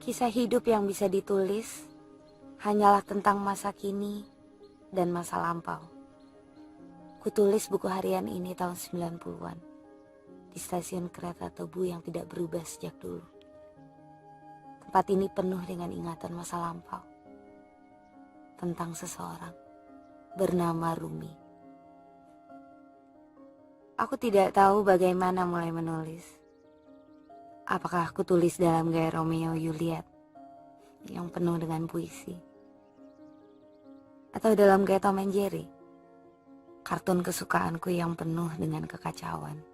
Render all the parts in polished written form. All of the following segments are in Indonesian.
Kisah hidup yang bisa ditulis hanyalah tentang masa kini dan masa lampau. Kutulis buku harian ini tahun 90-an di stasiun kereta Tebu yang tidak berubah sejak dulu. Tempat ini penuh dengan ingatan masa lampau tentang seseorang bernama Rumi. Aku tidak tahu bagaimana mulai menulis. Apakah aku tulis dalam gaya Romeo Juliet yang penuh dengan puisi, atau dalam gaya Tom and Jerry, kartun kesukaanku yang penuh dengan kekacauan.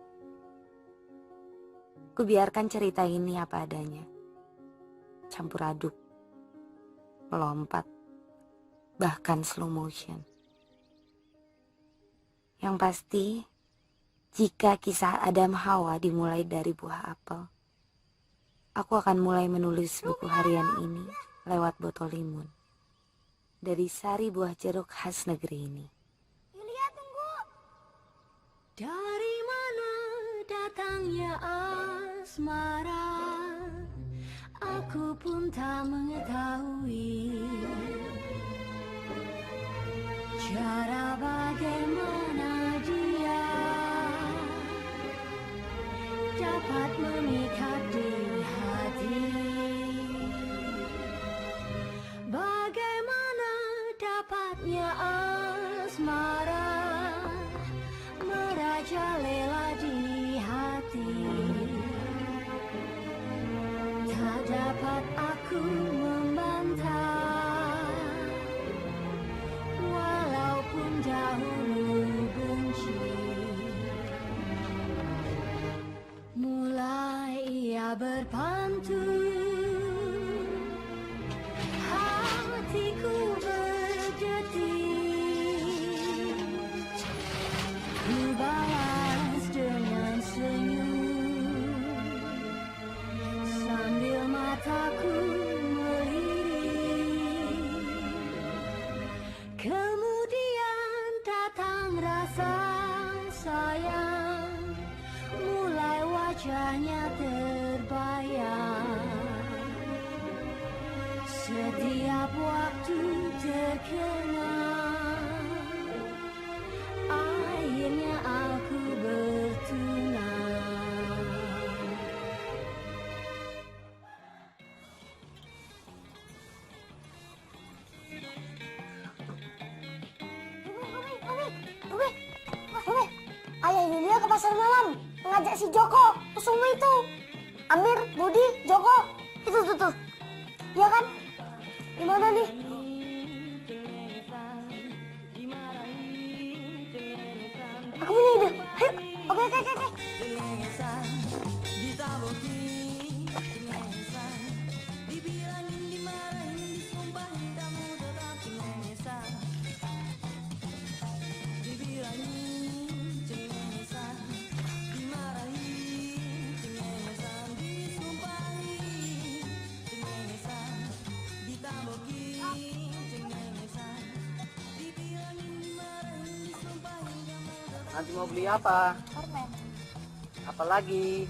Kubiarkan cerita ini apa adanya, campur aduk, melompat, bahkan slow motion. Yang pasti, jika kisah Adam Hawa dimulai dari buah apel, aku akan mulai menulis buku harian ini lewat botol limun dari sari buah jeruk khas negeri ini. Yulia, tunggu. Dari mana datangnya asmara? Aku pun tak mengetahui cara bagaimana dia dapat memikat di hati. Bagaimana dapatnya asmara merajalela di hati. Tak dapat aku membantah, walaupun dahulu benci. Mulai ia berpantun, hatiku berdetik. Ku balas dengan senyum, sambil mataku melirik. Kemudian datang rasa sayang, mulai wajahnya terbayang. Setiap waktu terkenang, akhirnya aku bertunang. Umi, ayah Yulia ke pasar malam mengajak si Joko, Kusuma itu. Amir, Budi, Joko, itu tuh. Iya kan? Gimana nih? Aku punya ide. Ayo, oke. Nanti mau beli apa? Permen. Apa lagi?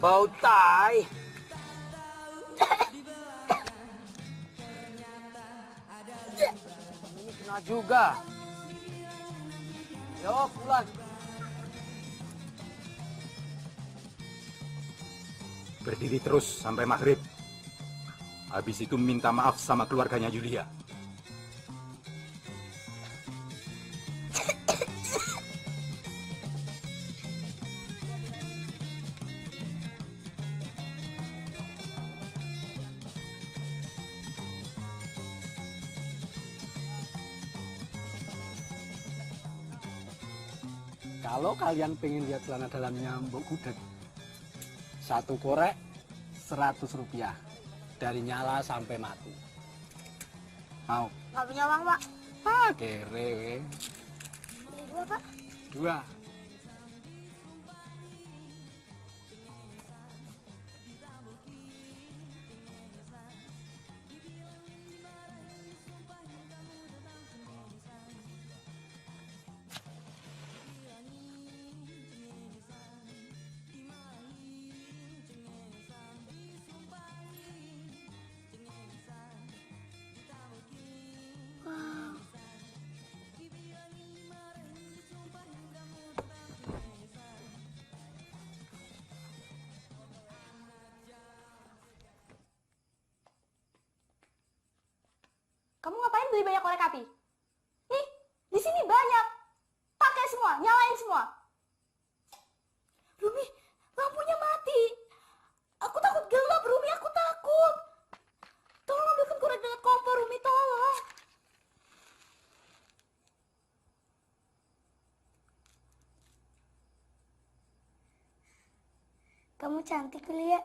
Bau tai. Ini kena juga. Yo, pulang. Berdiri terus sampai maghrib. Habis itu minta maaf sama keluarganya Yulia. Kalau kalian pengen lihat celana dalamnya Mbok Gudeg, satu korek 100 rupiah. Dari nyala sampai mati. Mau? Nggak punya uang, Pak. Kere. Beli dua, Pak. 2. beli banyak korek api? Nih, di sini banyak. Pakai semua, nyalain semua. Rumi, lampunya mati. Aku takut gelap, Rumi, aku takut. Tolong ambilkan korek dengan kompor, Rumi, tolong. Kamu cantik, Yulia.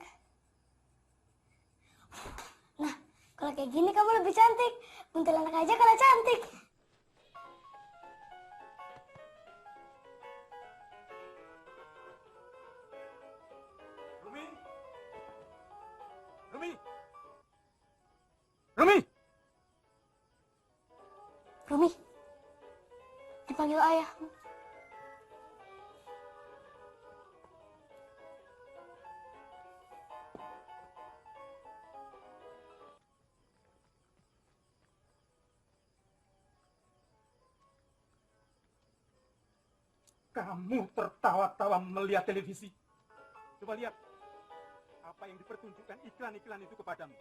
Nah, kalau kayak gini kamu lebih cantik. Kuntilanak aja kalau cantik. Rumi! Rumi! Rumi! Rumi, dipanggil ayah. Kamu tertawa-tawa melihat televisi. Coba lihat apa yang dipertunjukkan iklan-iklan itu kepadamu.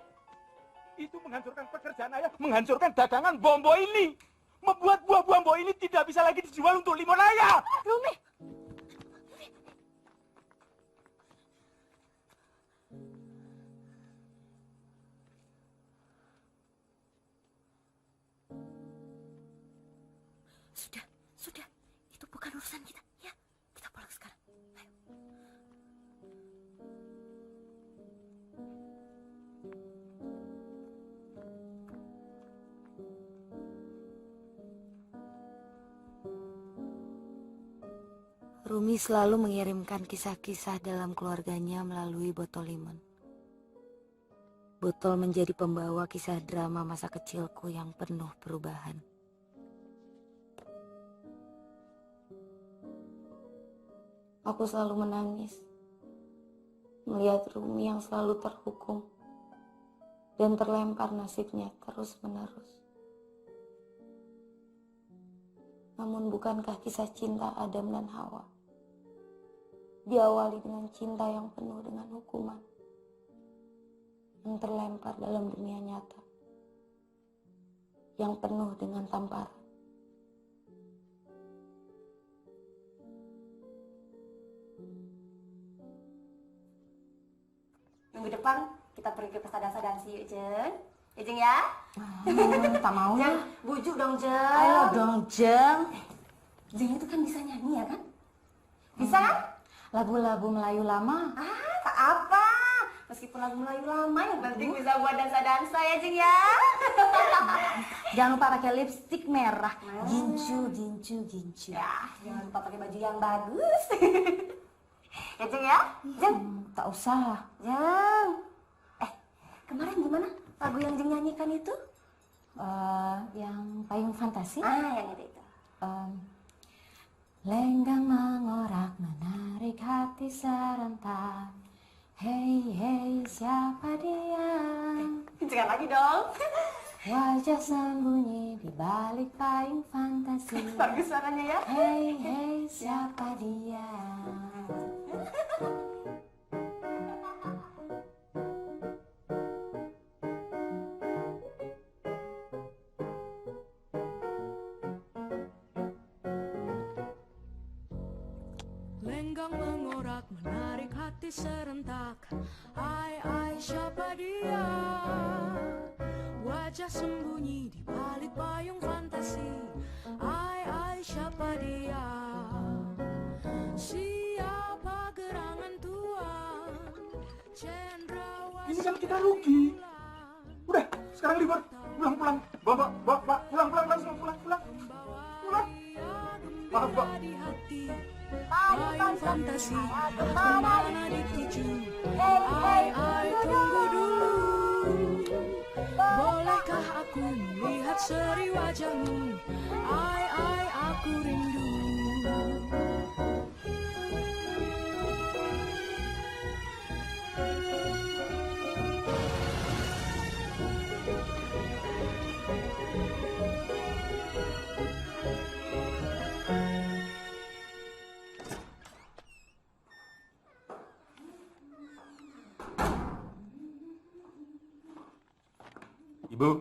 Itu menghancurkan pekerjaan ayah, menghancurkan dagangan Bombo ini. Membuat buah Bombo ini tidak bisa lagi dijual untuk limonada ayah. Rumi, Sudah. Itu bukan urusan kita, ya. Kita pulang sekarang. Ayo. Rumi selalu mengirimkan kisah-kisah dalam keluarganya melalui botol limon. Botol menjadi pembawa kisah drama masa kecilku yang penuh perubahan. Aku selalu menangis melihat Rumi yang selalu terhukum dan terlempar nasibnya terus-menerus. Namun bukankah kisah cinta Adam dan Hawa diawali dengan cinta yang penuh dengan hukuman, yang terlempar dalam dunia nyata, yang penuh dengan tamparan. Minggu depan kita pergi ke pesta dansa-dansi yuk, Jeng. Ya, Jeng ya? Tak mau Jeng, lah. bujuk dong, Jeng. Ayo dong, Jeng. Jeng itu kan bisa nyanyi ya kan? Bisa kan? Lagu-lagu Melayu lama. Ah, tak apa. Meskipun lagu Melayu lama, yang penting bisa buat dansa-dansa ya, Jeng ya. Jangan lupa pakai lipstik merah. Gincu. Ya, jangan lupa pakai baju yang bagus. Ya, Jeng ya? Jeng, Tak usah. Jeng. Kemarin gimana lagu yang Jeng nyanyikan itu? Yang payung fantasi. Yang itu. Lenggang mengorak menarik hati serentak. Hey, siapa dia? Jangan lagi dong. Wajah sembunyi di balik payung fantasi. Bagus suaranya ya. Hey, siapa dia? Lenggang mengorak menarik hati serentak. Ai siapa dia? Wajah sembunyi di balik payung fantasi. Ai siapa dia? Siapa gerangan tuan? Cendrawasih. Ini kan kita rugi. Udah, sekarang libur. Pulang. Bapak, pulang langsung pulang. Maaf, Pak. Payung fantasi kemana dituju? Ai tunggu dulu. Bolehkah aku melihat seri wajahmu? Ai aku rindu. Ibu.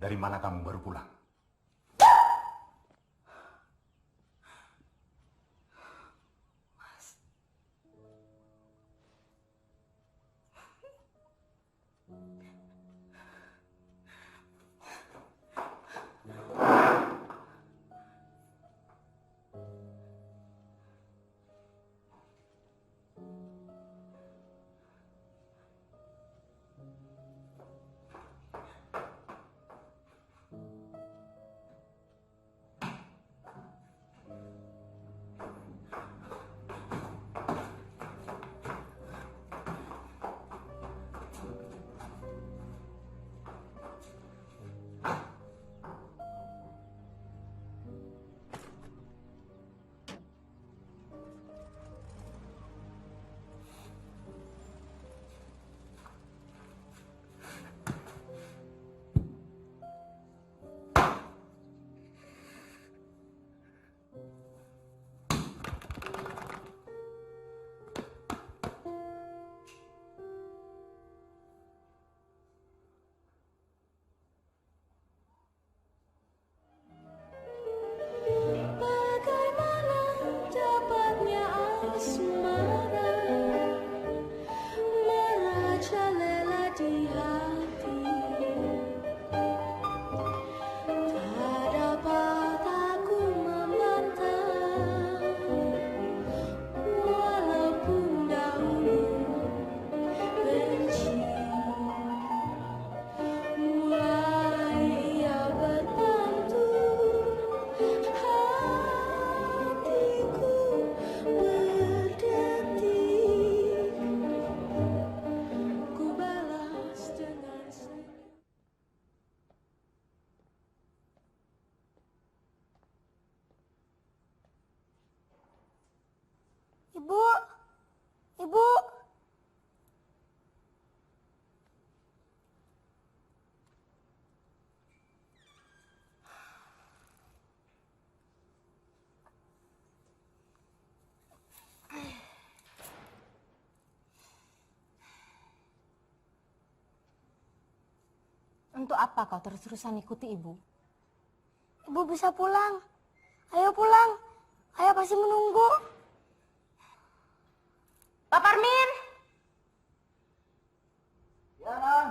Dari mana kamu baru pulang? Bagaimana dapatnya asmara merajalela di hati, tak dapat aku membantah, walaupun dahulu benci. Mulai ia berpantun, hatiku berdetik, ku balas dengan senyum. Ibu, ibu. Untuk apa kau terus-terusan ikuti ibu? Ibu bisa pulang. Ayo pulang. Ayah pasti menunggu. Pak Parmin! Ya, Nan.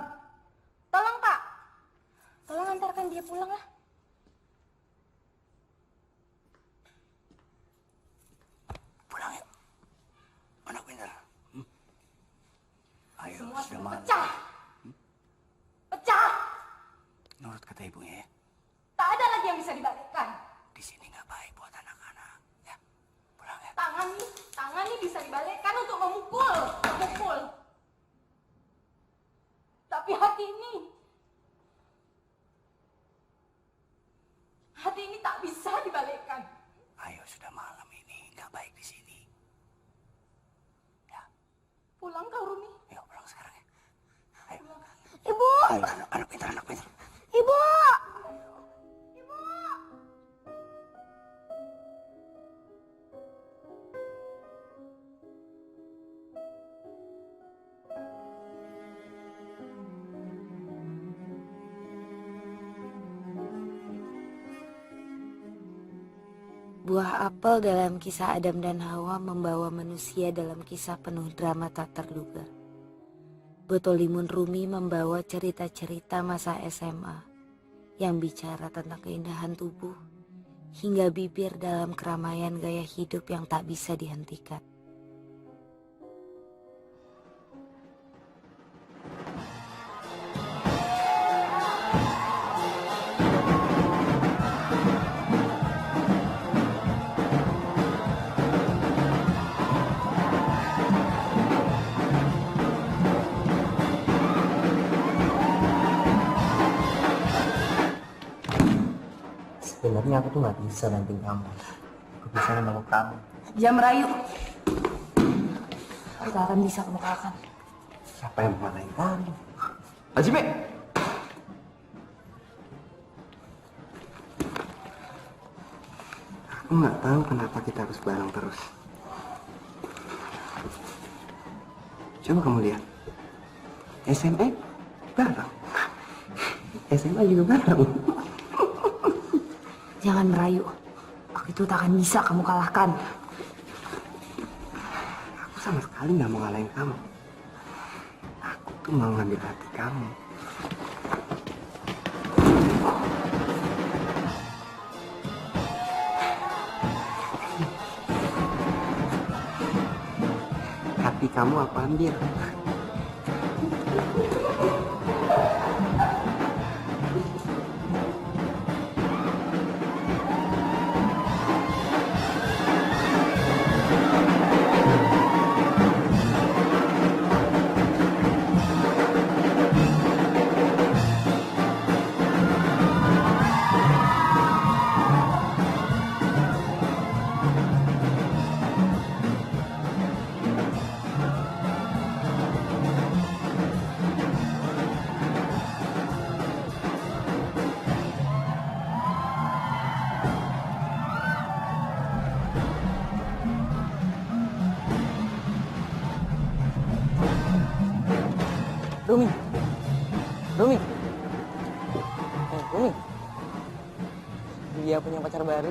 Tolong Pak. Tolong antarkan dia pulang lah. Pulang yuk. Anak pintar. Ayo, Semua sudah sudah malam. pecah. Pecah! Nurut kata ibunya ya. Tak ada lagi yang bisa dibalikkan. Di sini nggak baik buat anak-anak. Ya, pulang ya. Tangan nih bisa dibalikkan untuk memukul. Tapi hati ini tak bisa dibalikkan. Ayo, sudah malam ini. Nggak baik di sini. Ya, Pulang kau Rumi. ayo pulang sekarang ya. Ayo. Ibu, Ayo, anak pintar, anak pintar. ibu. Buah apel dalam kisah Adam dan Hawa membawa manusia dalam kisah penuh drama tak terduga. Botol Limun Rumi membawa cerita-cerita masa SMA yang bicara tentang keindahan tubuh hingga bibir dalam keramaian gaya hidup yang tak bisa dihentikan. Sebenarnya aku tuh nggak bisa banting kamu. Aku bisa memeluk kamu. Jam rayu. Aku tak akan bisa kamu kalahkan. Siapa yang memarahin kamu? Hajime! Aku nggak tahu kenapa kita harus bareng terus. Coba kamu lihat. SMA bareng. SMA juga bareng. Jangan merayu. Aku itu tak akan bisa kamu kalahkan. Aku sama sekali nggak mau ngalahin kamu. Aku tuh mau ngambil hati kamu. Hati kamu aku ambil. Rumi, Rumi, Rumi, dia punya pacar baru.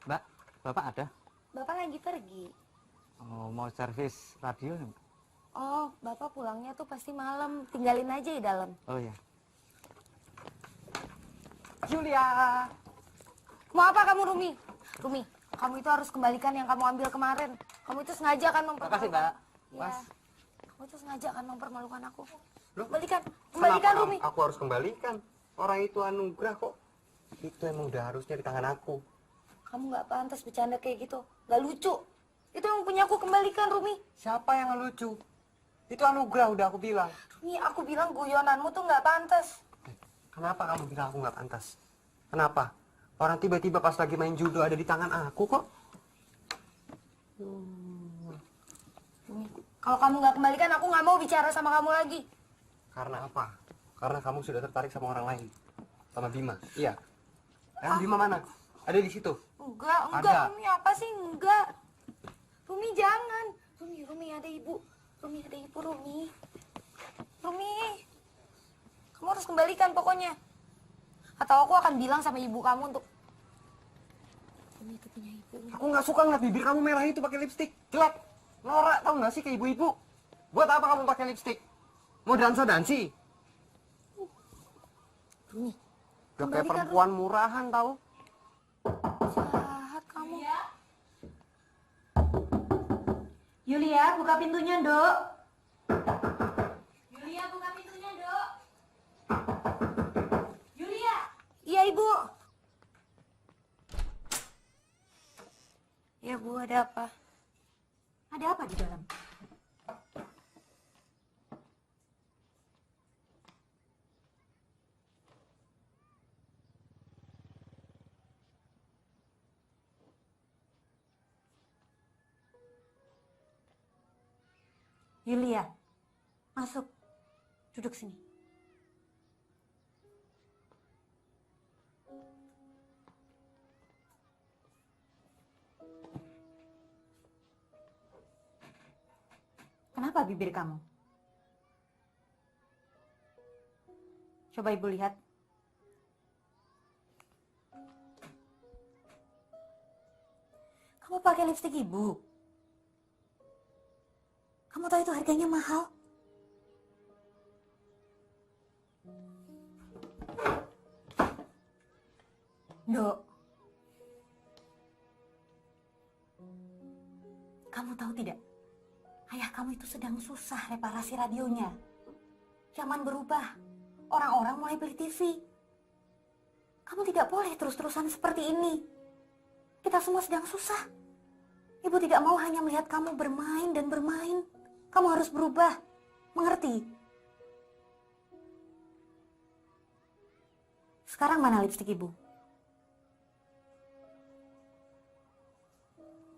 Mbak, Bapak ada? Bapak lagi pergi. Oh, mau servis radio ya, Mbak? Oh, Bapak pulangnya tuh pasti malam. Tinggalin aja di dalam. Oh ya. Julia. Mau apa kamu, Rumi? Rumi, kamu itu harus kembalikan yang kamu ambil kemarin. Kamu itu sengaja kan mempermalukan. Makasih, Mbak. Ya. Mas. Kamu itu sengaja kan mempermalukan aku. Loh, Kembalikan, kembalikan kenapa Rumi. aku harus kembalikan? Orang itu anugerah kok. Itu emang udah harusnya di tangan aku. Kamu nggak pantas bercanda kayak gitu. Nggak lucu. Itu yang punya aku, kembalikan, Rumi. Siapa yang lucu? Itu anugerah udah aku bilang. Rumi, aku bilang guyonanmu tuh nggak pantas. Kenapa kamu bilang aku nggak pantas? Kenapa? Orang tiba-tiba pas lagi main judo ada di tangan aku kok. Rumi, kalau kamu nggak kembalikan, aku nggak mau bicara sama kamu lagi. Karena apa? Karena kamu sudah tertarik sama orang lain. Sama Bima. Iya. Bima mana? Ada di situ. Enggak, Ada. Rumi, apa sih? Enggak. Rumi, jangan. Rumi, ada ibu. Rumi, ada ibu, Rumi. Rumi, kamu harus kembalikan pokoknya. Atau aku akan bilang sama ibu kamu untuk... Rumi itu punya ibu. Aku nggak suka ngeliat bibir kamu merah itu pakai lipstik. Jelek. Norak tau nggak sih kayak ibu-ibu? Buat apa kamu pakai lipstik? Mau dansa-dansi? Rumi, Udah kayak kembalikan, perempuan murahan tahu? jahat kamu. Yulia, buka pintunya, Dok. Yulia, buka pintunya, Dok. Yulia. Iya, Ibu. Ya, Bu, ada apa? Ada apa di dalam? Yulia, masuk. Duduk sini. Kenapa bibir kamu? Coba Ibu lihat. Kamu pakai lipstik Ibu. Kamu tahu itu harganya mahal? Dok, kamu tahu tidak? Ayah kamu itu sedang susah reparasi radionya. Zaman berubah, orang-orang mulai beli TV. Kamu tidak boleh terus-terusan seperti ini. Kita semua sedang susah. Ibu tidak mau hanya melihat kamu bermain dan bermain. Kamu harus berubah. Mengerti? Sekarang mana lipstik ibu?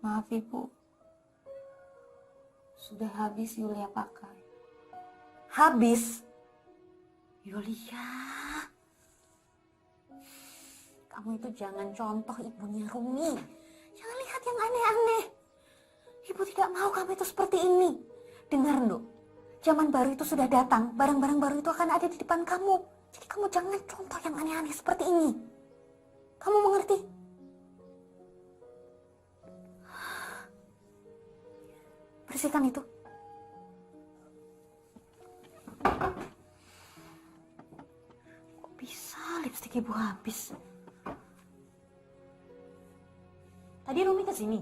Maaf Ibu. Sudah habis Yulia pakai. Habis? Yulia. Kamu itu jangan contoh ibunya Rumi. Jangan lihat yang aneh-aneh. Ibu tidak mau kamu itu seperti ini. Dengar, Nduk. Zaman baru itu sudah datang. Barang-barang baru itu akan ada di depan kamu. Jadi kamu jangan contoh yang aneh-aneh seperti ini. Kamu mengerti? Bersihkan itu. Kok bisa lipstik ibu habis? Tadi Rumi kesini.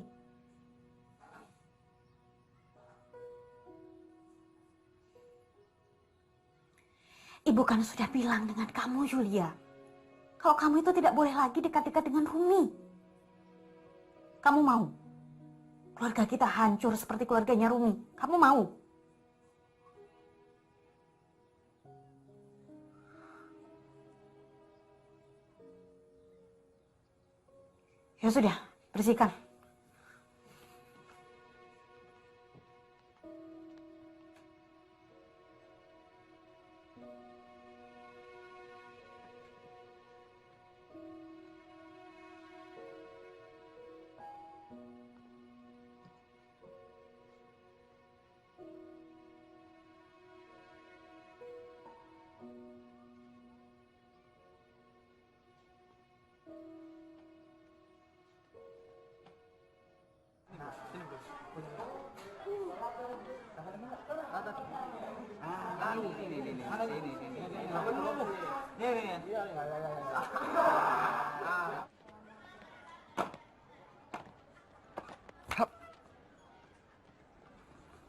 Ibu kan sudah bilang dengan kamu, Yulia. Kalau kamu itu tidak boleh lagi dekat-dekat dengan Rumi. Kamu mau? Keluarga kita hancur seperti keluarganya Rumi. Kamu mau? Ya sudah. Bersihkan.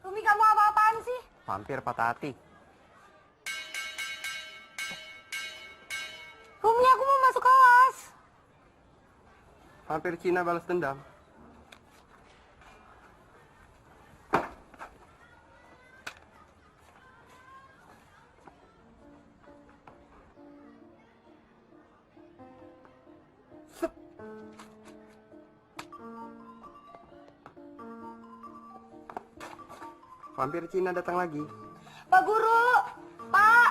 Rumi, kamu apa-apaan sih? Vampir patah hati. Rumi, aku mau masuk kelas. Vampir Cina balas dendam. Vampir Cina datang lagi. Pak Guru, Pak.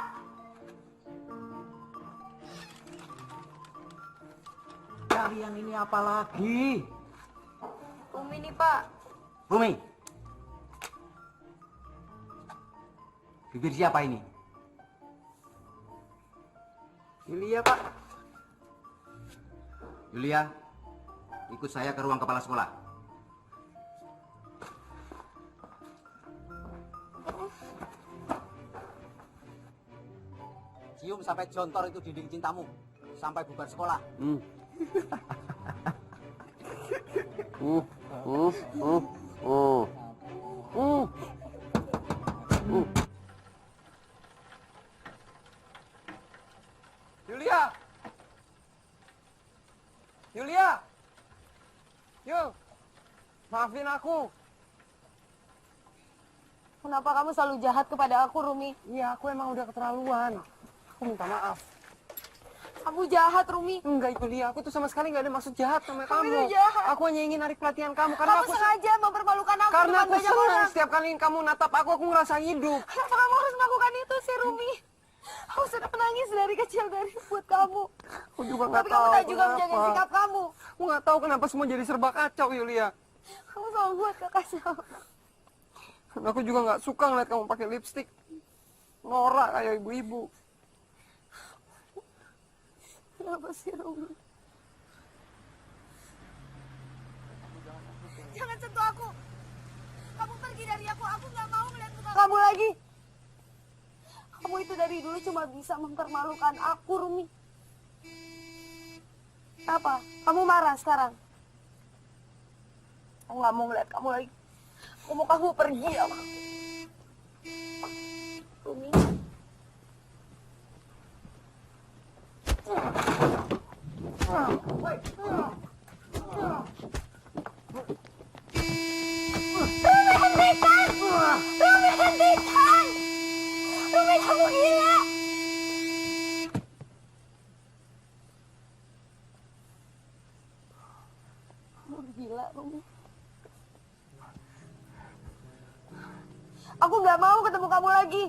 Kalian ini apa lagi? Rumi nih, Pak. Rumi. Bibir siapa ini? Yulia, Pak. Yulia, ikut saya ke ruang kepala sekolah. Cium sampai jontor itu dinding cintamu. Sampai bubar sekolah. Yulia! Yulia! Yuk! Maafin aku. Kenapa kamu selalu jahat kepada aku, Rumi? Iya, aku emang udah keterlaluan. Aku minta maaf. Kamu jahat, Rumi. Enggak, Yulia. Aku tuh sama sekali nggak ada maksud jahat sama kamu. itu jahat. Aku hanya ingin narik perhatian kamu karena Kamu aku sengaja mempermalukan aku karena depan aku banyak senang orang. setiap kali kamu natap aku ngerasa hidup. Kenapa kamu harus melakukan itu sih, Rumi? Aku sudah menangis dari kecil dari buat kamu. Aku juga nggak Tapi tahu kamu tak juga menjaga kenapa. sikap kamu. Aku nggak tahu kenapa semua jadi serba kacau, Yulia. Kamu selalu buat kekacau. Dan aku juga nggak suka ngeliat kamu pakai lipstik. Norak kayak ibu-ibu. Kenapa sih, Rumi? Jangan sentuh aku. Kamu pergi dari aku. Aku nggak mau melihat muka kamu lagi. Kamu itu dari dulu cuma bisa mempermalukan aku, Rumi. Apa? Kamu marah sekarang? Aku nggak mau ngeliat kamu lagi. Aku mau kamu pergi sama aku. Rumi. Kamu gila, Rumi. Aku nggak mau ketemu kamu lagi.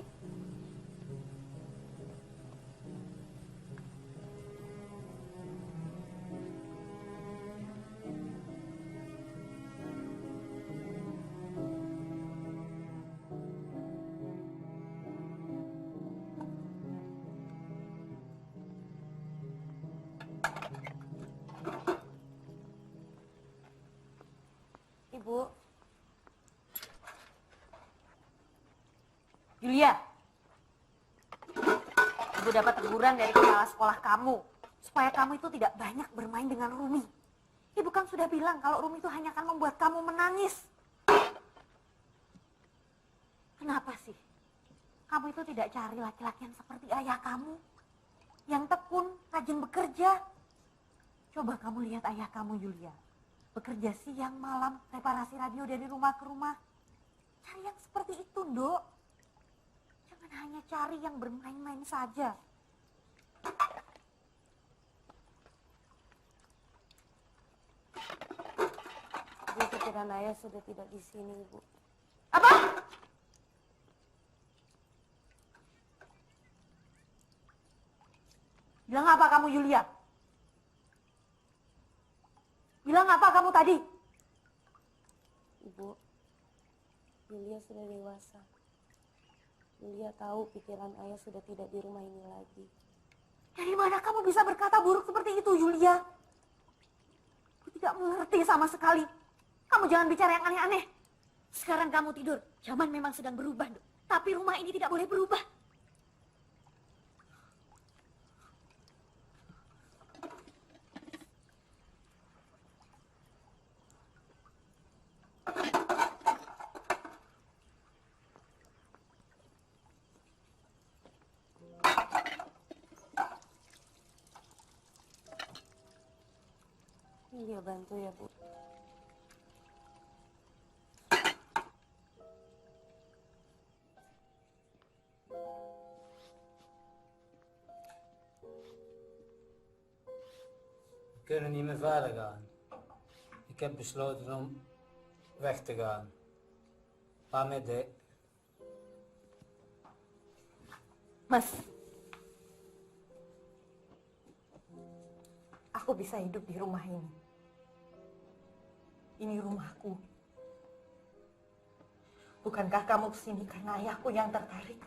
Ibu. Yulia. Ibu dapat teguran dari kepala sekolah kamu. Supaya kamu itu tidak banyak bermain dengan Rumi. Ibu kan sudah bilang kalau Rumi itu hanya akan membuat kamu menangis. Kenapa sih? Kamu itu tidak cari laki-laki yang seperti ayah kamu. Yang tekun, rajin bekerja. Coba kamu lihat ayah kamu, Yulia. Bekerja siang, malam, reparasi radio dari rumah ke rumah. Cari yang seperti itu, Nduk. Jangan hanya cari yang bermain-main saja. Ibu, pikiran ayah sudah tidak di sini, Ibu. Apa? Bilang apa kamu, Yulia? Bilang apa kamu tadi? Ibu, Yulia sudah dewasa. Yulia tahu pikiran ayah sudah tidak di rumah ini lagi. Dari mana kamu bisa berkata buruk seperti itu, Yulia? Aku tidak mengerti sama sekali. Kamu jangan bicara yang aneh-aneh. Sekarang kamu tidur. Zaman memang sedang berubah, Nduk. Tapi rumah ini tidak boleh berubah. Iya, bantu ya, Bu. We kunnen niet meer verder gaan. Ik heb besloten om weg te gaan. Pamit, Dek. Mas, aku bisa hidup di rumah ini. Ini rumahku. Bukankah kamu kesini karena ayahku yang tertarik?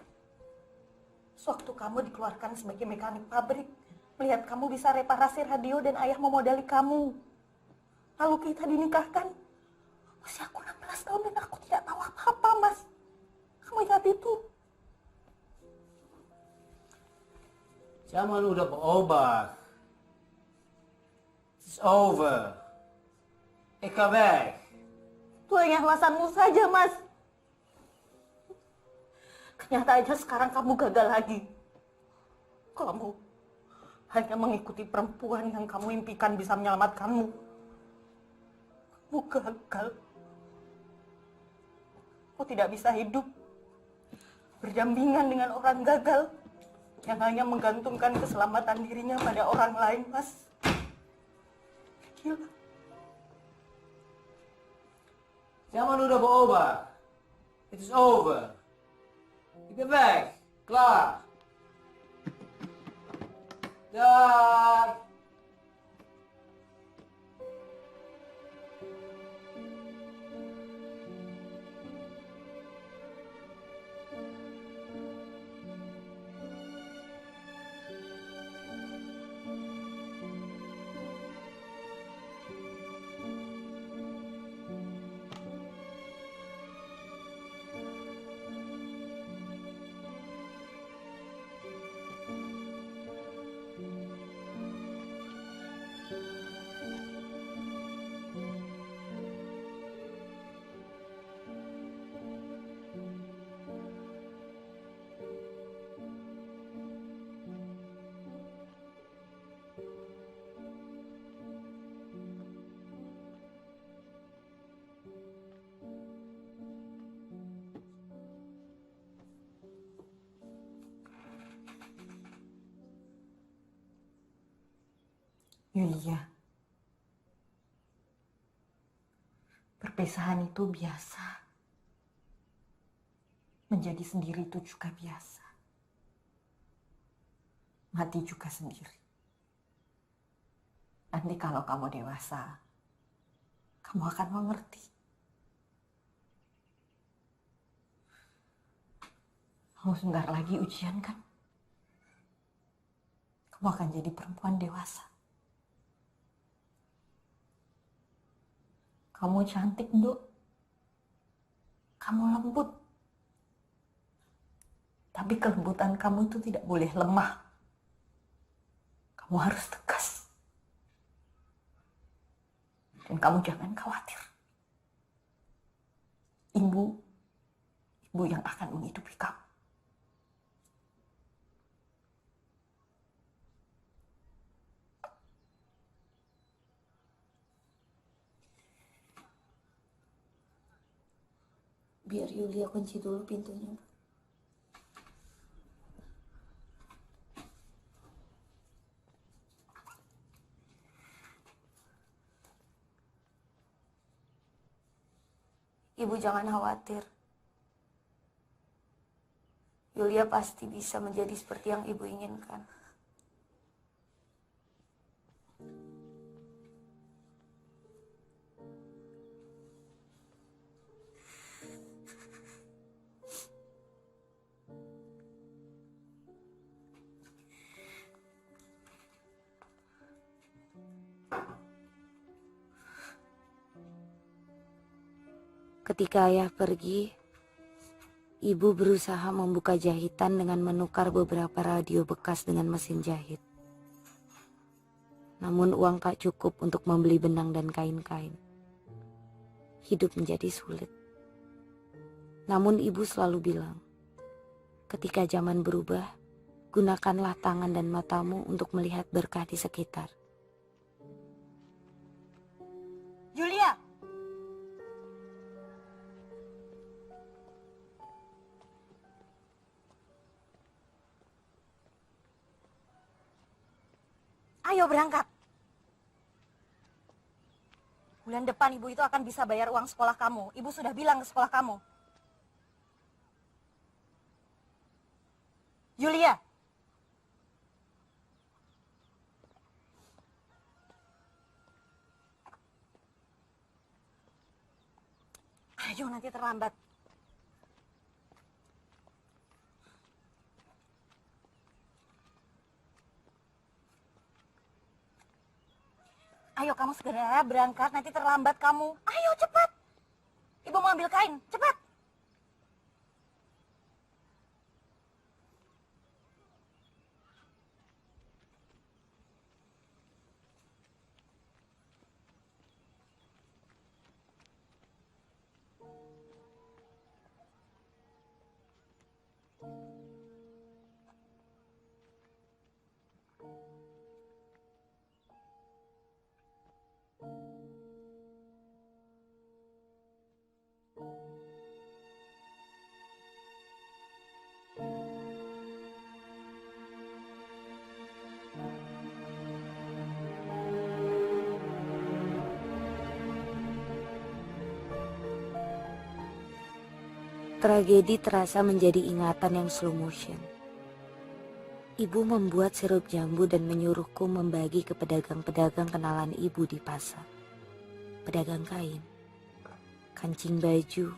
Sewaktu kamu dikeluarkan sebagai mekanik pabrik, melihat kamu bisa reparasi radio dan ayah memodali kamu. Lalu kita dinikahkan. Usiaku 16 tahun dan aku tidak tahu apa-apa, Mas. Kamu ingat itu? Zaman udah berubah. Het is over. Ik ga weg. Itu hanya alasanmu saja, Mas. Kenyataannya sekarang kamu gagal lagi. Kamu hanya mengikuti perempuan yang kamu impikan bisa menyelamatkanmu. Kamu gagal. Aku tidak bisa hidup berdampingan dengan orang gagal yang hanya menggantungkan keselamatan dirinya pada orang lain, Mas. Gila. Zaman udah berubah. Het is over. Ik ben weg. Klaar. Dag. Yulia, Perpisahan itu biasa. Menjadi sendiri itu juga biasa. Mati juga sendiri. Nanti kalau kamu dewasa, kamu akan mengerti. Kamu sebentar lagi ujian kan? Kamu akan jadi perempuan dewasa. Kamu cantik, Nduk. Kamu lembut. Tapi kelembutan kamu itu tidak boleh lemah. Kamu harus tegas. Dan kamu jangan khawatir. Ibu yang akan menghidupi kamu. Biar Yulia kunci dulu pintunya. Ibu jangan khawatir. Yulia pasti bisa menjadi seperti yang ibu inginkan. Ketika ayah pergi, ibu berusaha membuka jahitan dengan menukar beberapa radio bekas dengan mesin jahit. Namun uang tak cukup untuk membeli benang dan kain-kain. Hidup menjadi sulit. Namun ibu selalu bilang, ketika zaman berubah, gunakanlah tangan dan matamu untuk melihat berkah di sekitar. Yulia! Ayo berangkat. Bulan depan ibu itu akan bisa bayar uang sekolah kamu. Ibu sudah bilang ke sekolah kamu. Yulia. Ayo nanti terlambat. Ayo kamu segera berangkat, nanti terlambat kamu. Ayo cepat. Ibu mau ambil kain, cepat. Tragedi terasa menjadi ingatan yang slow motion. Ibu membuat sirup jambu dan menyuruhku membagi ke pedagang-pedagang kenalan ibu di pasar. Pedagang kain, kancing baju,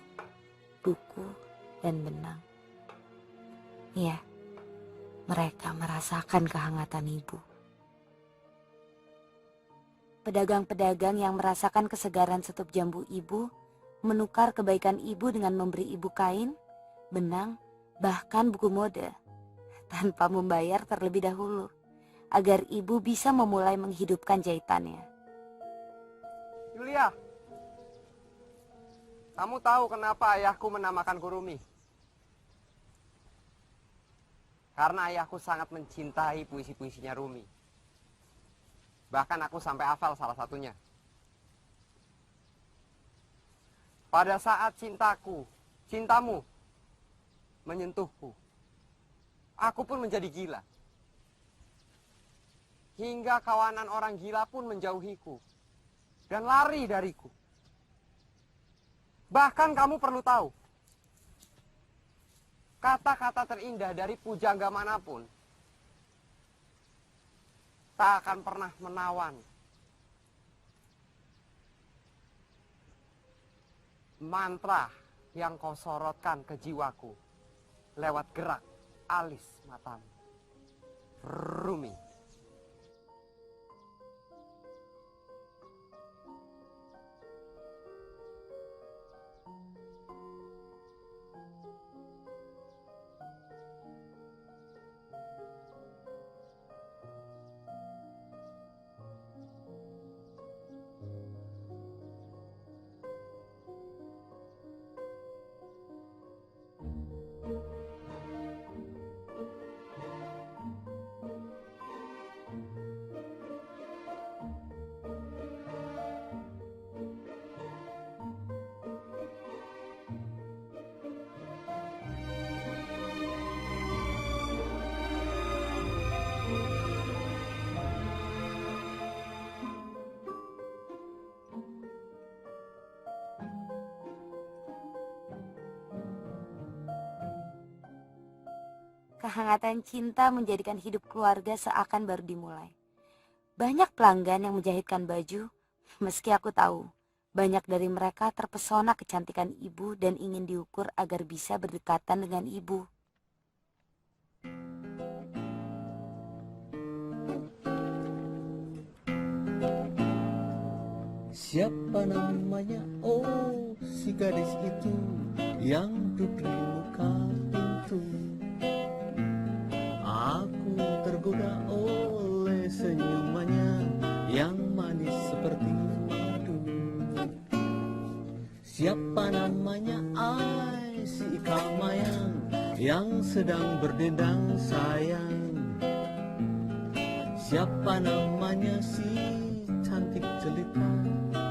buku, dan benang. Ya, mereka merasakan kehangatan ibu. Pedagang-pedagang yang merasakan kesegaran setup jambu ibu menukar kebaikan ibu dengan memberi ibu kain, benang, bahkan buku mode tanpa membayar terlebih dahulu agar ibu bisa memulai menghidupkan jahitannya. Yulia, kamu tahu kenapa ayahku menamakanku Rumi? Karena ayahku sangat mencintai puisi-puisinya Rumi. Bahkan aku sampai hafal salah satunya. Pada saat cintamu menyentuhku, aku pun menjadi gila. Hingga kawanan orang gila pun menjauhiku dan lari dariku. Bahkan kamu perlu tahu, kata-kata terindah dari pujangga manapun tak akan pernah menawan mantra yang kau sorotkan ke jiwaku lewat gerak alis matamu. Rumi. Kehangatan cinta menjadikan hidup keluarga seakan baru dimulai. Banyak pelanggan yang menjahitkan baju, meski aku tahu banyak dari mereka terpesona kecantikan ibu dan ingin diukur agar bisa berdekatan dengan ibu. Siapa namanya? Oh, si gadis itu yang duduk di muka pintu. Aku tergoda oleh senyumannya yang manis seperti madu. Siapa namanya? Ai, si ikan mayang yang sedang berdendang sayang. Siapa namanya? Si cantik jelita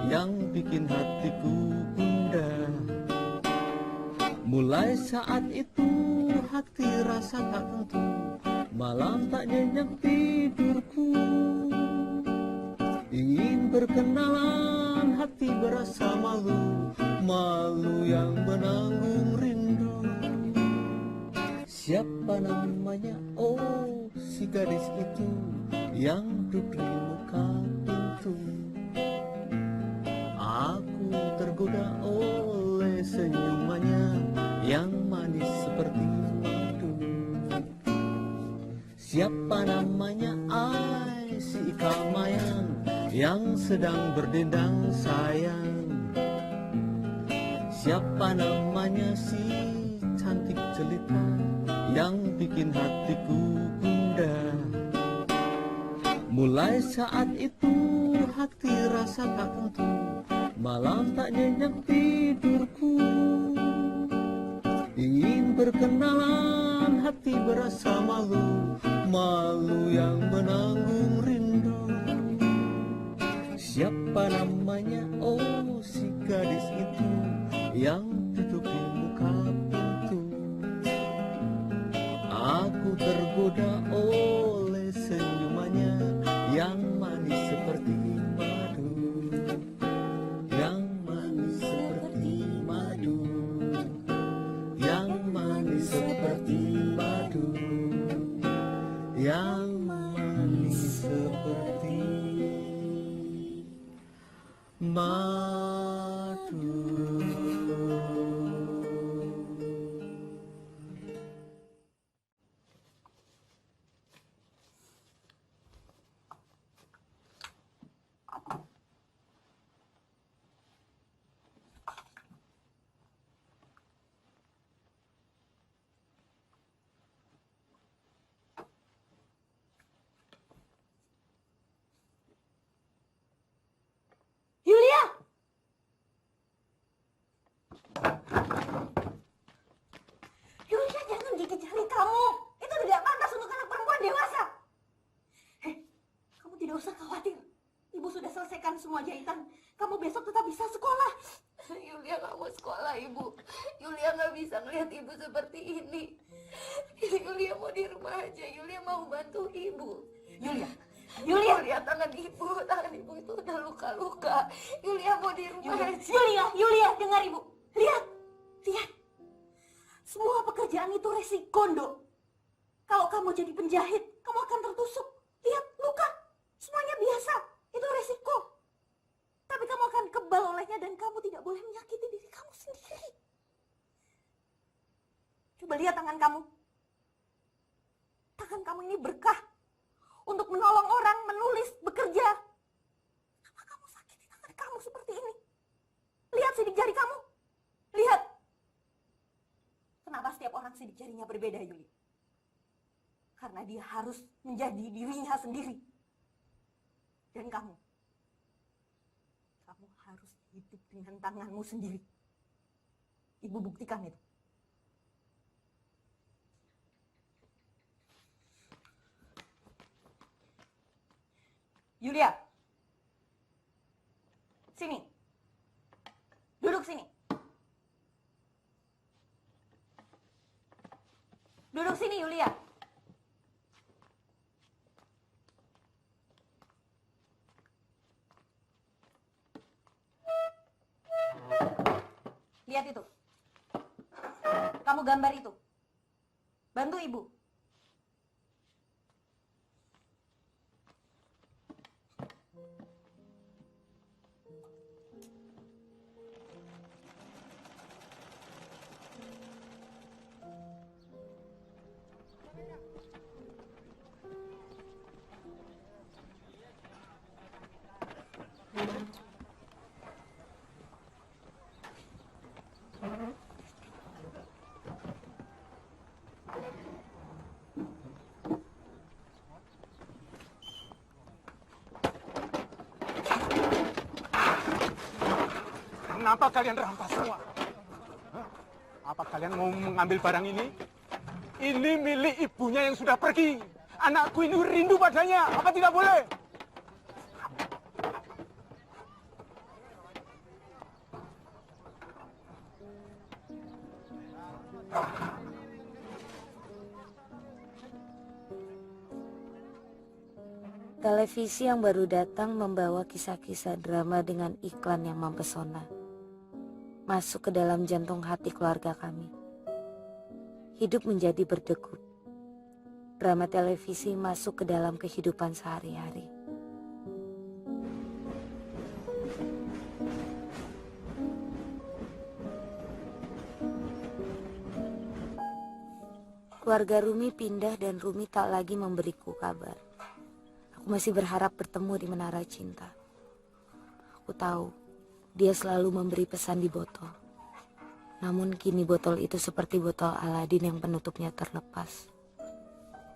yang bikin hatiku gundah. Mulai saat itu hati rasa tak tentu, malam tak nyenyak tidurku. Ingin berkenalan, hati berasa malu, malu yang menanggung rindu. Siapa namanya? Oh, si gadis itu yang duduk di muka pintu. Aku tergoda oleh senyumannya yang manis seperti madu. Siapa namanya? Ai, si ikan mayang yang sedang berdendang sayang. Siapa namanya? Si cantik jelita yang bikin hatiku gundah. Mulai saat itu hati rasa tak tentu, malam tak nyenyak tidurku. Ingin berkenalan, hati berasa malu, malu yang menanggung rindu. Siapa namanya? Oh, si gadis itu yang duduk di muka pintu. Aku tergoda oleh senyumannya yang manis seperti madu, yang manis seperti madu, yang manis seperti madu, yang manis seperti madu. Yulia! Yulia, jangan gigit jari kamu. Itu tidak pantas untuk anak perempuan dewasa. Kamu tidak usah khawatir. Ibu sudah selesaikan semua jahitan. Kamu besok tetap bisa sekolah. Yulia nggak mau sekolah, Ibu. Yulia nggak bisa ngelihat Ibu seperti ini. Yulia mau di rumah aja. Yulia mau bantu Ibu. Yulia, lihat tangan Ibu itu udah luka-luka. Yulia mau di rumah aja. Yulia, dengar Ibu. Lihat, lihat. Semua pekerjaan itu resiko, Nduk. Kalau kamu jadi penjahit, kamu akan tertusuk. Lihat, luka. Semuanya biasa. Itu resiko. Tapi kamu akan kebal olehnya dan kamu tidak boleh menyakiti diri kamu sendiri. Coba lihat tangan kamu. Tangan kamu ini berkah untuk menolong orang, menulis, bekerja. Kenapa kamu sakiti tangan kamu seperti ini? Lihat sidik jari kamu. Lihat. Kenapa setiap orang sidik jarinya berbeda, Yuli? Karena dia harus menjadi dirinya sendiri. Dan kamu harus hidup dengan tanganmu sendiri. Ibu buktikan itu. Yulia, sini. Duduk sini. Duduk sini, Yulia. Lihat itu. Kamu gambar itu. Bantu ibu. Kenapa kalian rampas semua? Hah? Apa kalian mau mengambil barang ini? Ini milik ibunya yang sudah pergi. Anakku ini rindu padanya. Apa tidak boleh? Televisi yang baru datang membawa kisah-kisah drama dengan iklan yang mempesona. Masuk ke dalam jantung hati keluarga kami. Hidup menjadi berdegup. Drama televisi masuk ke dalam kehidupan sehari-hari. Keluarga Rumi pindah dan Rumi tak lagi memberiku kabar. Aku masih berharap bertemu di Menara Cinta. Aku tahu dia selalu memberi pesan di botol. Namun kini botol itu seperti botol Aladin yang penutupnya terlepas.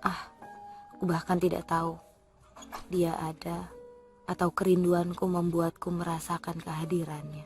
Aku bahkan tidak tahu dia ada atau kerinduanku membuatku merasakan kehadirannya.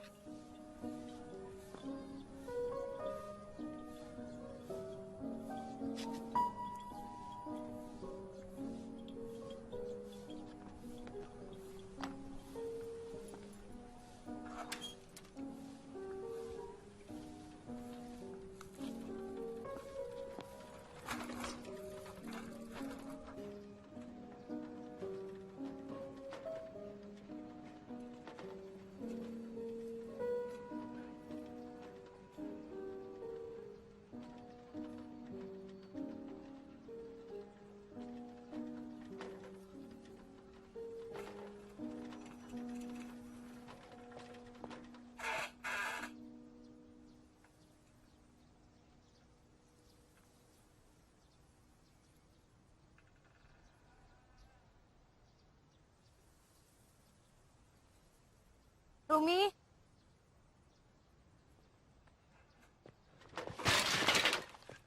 Rumi?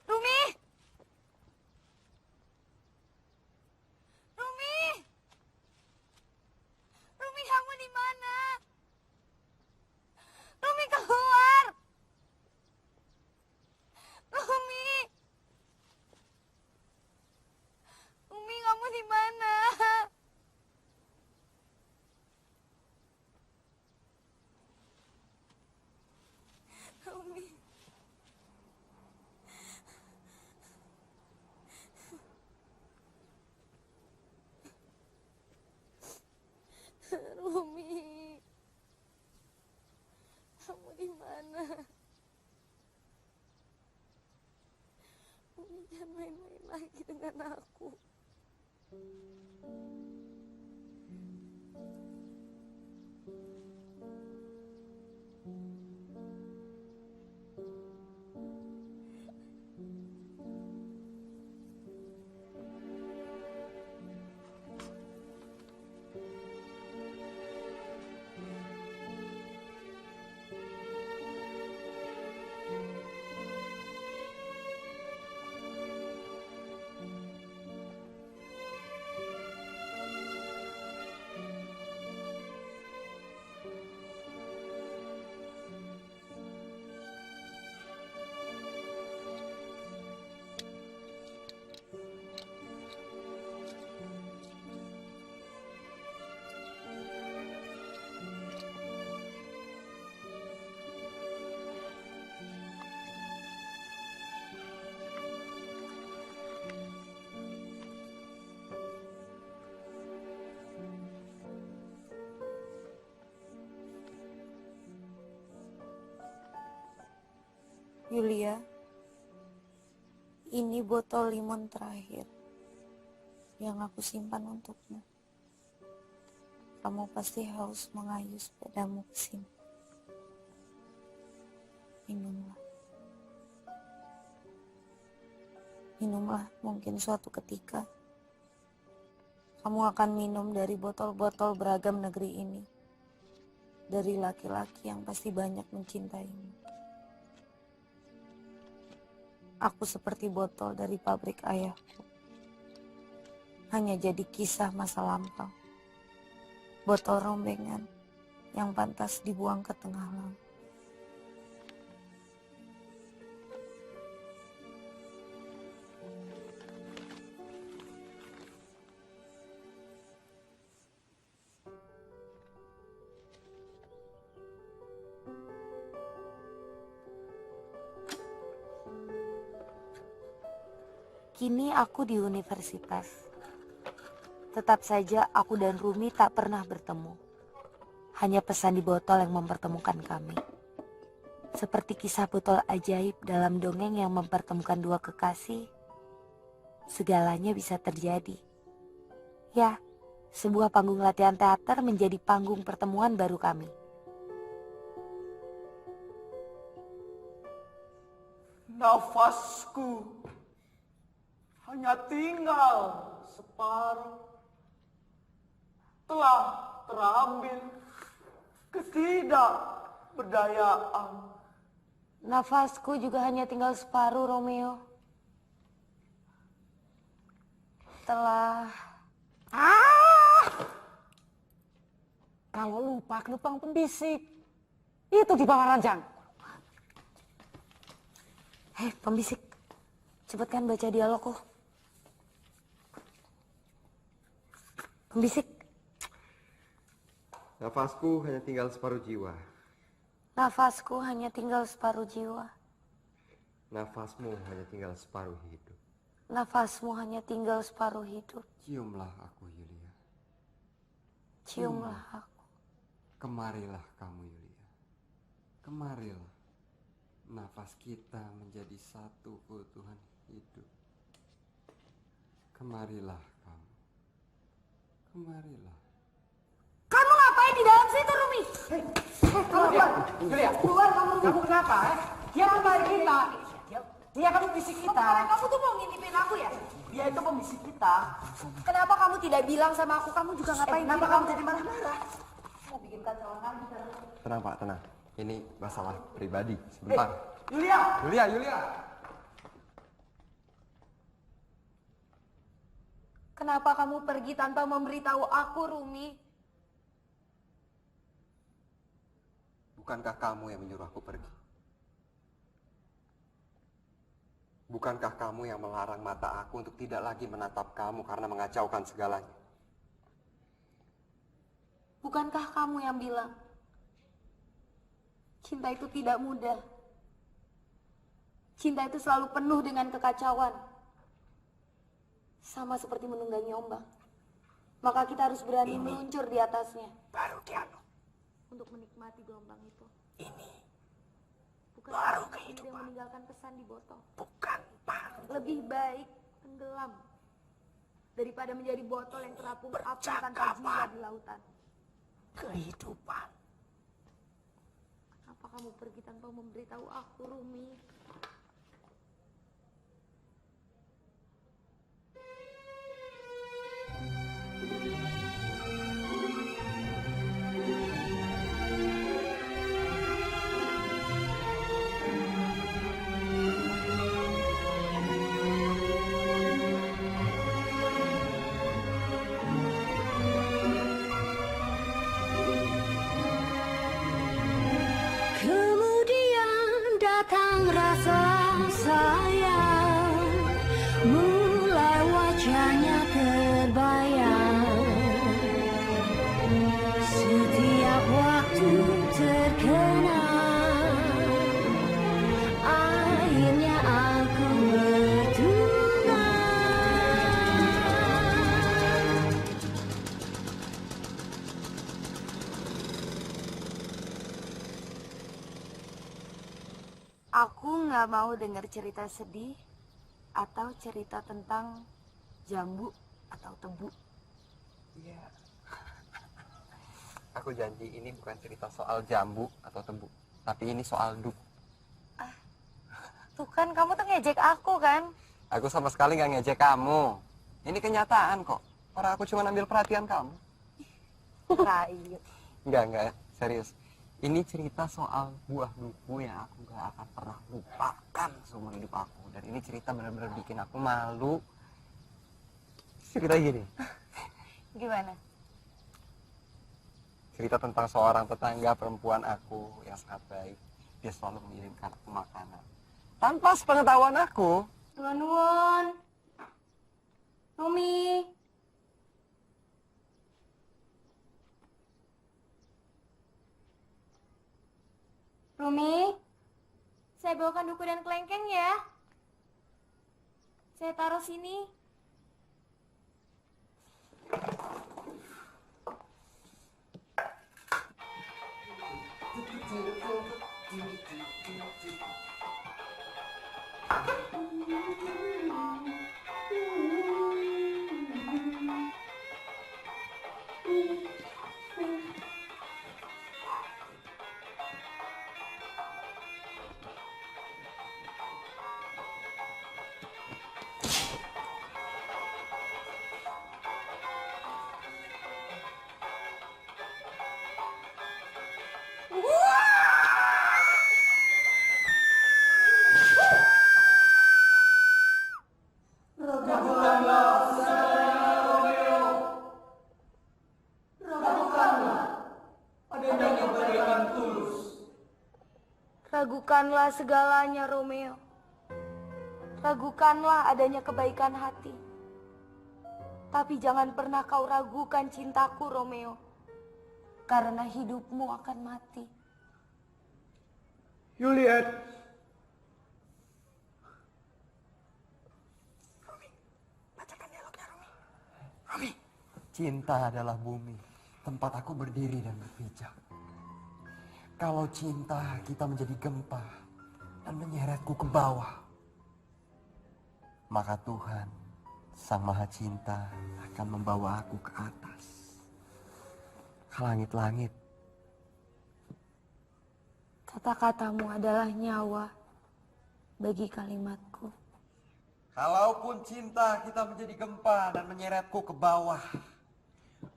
Rumi? Rumi? Rumi, kamu di mana? Rumi, keluar! Rumi? Rumi, kamu di mana? Rumi. Rumi. Kamu di mana? Jangan main-main lagi dengan aku. Yulia, ini botol limon terakhir yang aku simpan untukmu. Kamu pasti haus mengayuh sepedamu ke sini. Minumlah. Minumlah, mungkin suatu ketika kamu akan minum dari botol-botol beragam negeri ini. Dari laki-laki yang pasti banyak mencintaimu. Aku seperti botol dari pabrik ayahku. Hanya jadi kisah masa lampau. Botol rombengan yang pantas dibuang ke tengah laut. Kini aku di universitas. Tetap saja aku dan Rumi tak pernah bertemu. Hanya pesan di botol yang mempertemukan kami. Seperti kisah botol ajaib dalam dongeng yang mempertemukan dua kekasih, segalanya bisa terjadi. Ya, sebuah panggung latihan teater menjadi panggung pertemuan baru kami. Nafasku hanya tinggal separuh, telah terambil ketidakberdayaan. Nafasku juga hanya tinggal separuh, Romeo. Telah... Kalau lupa kelupang pembisik. Itu di bawah ranjang. Hei, pembisik. Cepatkan baca dialogku. Pembisik. Nafasku hanya tinggal separuh jiwa. Nafasku hanya tinggal separuh jiwa. Nafasmu hanya tinggal separuh hidup. Nafasmu hanya tinggal separuh hidup. Ciumlah aku, Yulia. Ciumlah aku. Kemarilah kamu, Yulia. Kemarilah. Nafas kita menjadi satu keutuhan hidup. Kemarilah kamu. Kemarilah. Kamu ngapain di dalam situ, Rumi? Yulia, keluar kamu kenapa? Dia kembali kita. Dia kan pembisik kita. Kamu tuh mau ngintipin aku ya? Dia itu pembisik kita. Kenapa kamu tidak bilang sama aku? Kamu juga ngapain? Kenapa kamu jadi marah-marah? Mau bikin kacauan lagi. Tenang, Pak, tenang. Ini masalah pribadi. Sebentar. Yulia! Yulia! Kenapa kamu pergi tanpa memberitahu aku, Rumi? Bukankah kamu yang menyuruh aku pergi? Bukankah kamu yang melarang mata aku untuk tidak lagi menatap kamu karena mengacaukan segalanya? Bukankah kamu yang bilang cinta itu tidak mudah? Cinta itu selalu penuh dengan kekacauan. Sama seperti menunggangi ombak. Maka kita harus berani meluncur di atasnya. Baru dialog. Untuk menikmati gelombang itu. Ini Bukan baru kehidupan yang meninggalkan pesan di botol. Bukan baru. Lebih baik tenggelam daripada menjadi botol yang terapung-apung tanpa jiwa di lautan. Kehidupan. Kenapa kamu pergi tanpa memberitahu aku, Rumi? Kemudian datang rasa sayang, mulai wajahnya terbayang. Setiap waktu terkenang, akhirnya aku bertunang. Aku nggak mau dengar cerita sedih atau cerita tentang jambu atau tebu. Iya. Aku janji ini bukan cerita soal jambu atau tebu, tapi ini soal duk. Tuh kan kamu tuh ngejek aku kan? Aku sama sekali nggak ngejek kamu. Ini kenyataan kok. Orang aku cuma ambil perhatian kamu. Rayu. Enggak, serius. Ini cerita soal buah duku yang aku gak akan pernah lupakan seumur hidup aku. Dan ini cerita benar-benar bikin aku malu. Cerita gini. Gimana? Cerita tentang seorang tetangga perempuan aku yang sangat baik. Dia selalu mengirimkan aku makanan. Tanpa sepengetahuan aku. Nuwun. Rumi. Rumi, saya bawakan duku dan kelengkeng ya. Saya taruh sini. Ragukanlah segalanya, Romeo. Ragukanlah adanya kebaikan hati. Tapi jangan pernah kau ragukan cintaku, Romeo. Karena hidupmu akan mati. Juliet. Romi, cinta adalah bumi, tempat aku berdiri dan berpijak. Kalau cinta kita menjadi gempa dan menyeretku ke bawah, maka Tuhan, Sang Maha Cinta, akan membawa aku ke atas, ke langit-langit. Kata-katamu adalah nyawa bagi kalimatku. Kalaupun cinta kita menjadi gempa dan menyeretku ke bawah,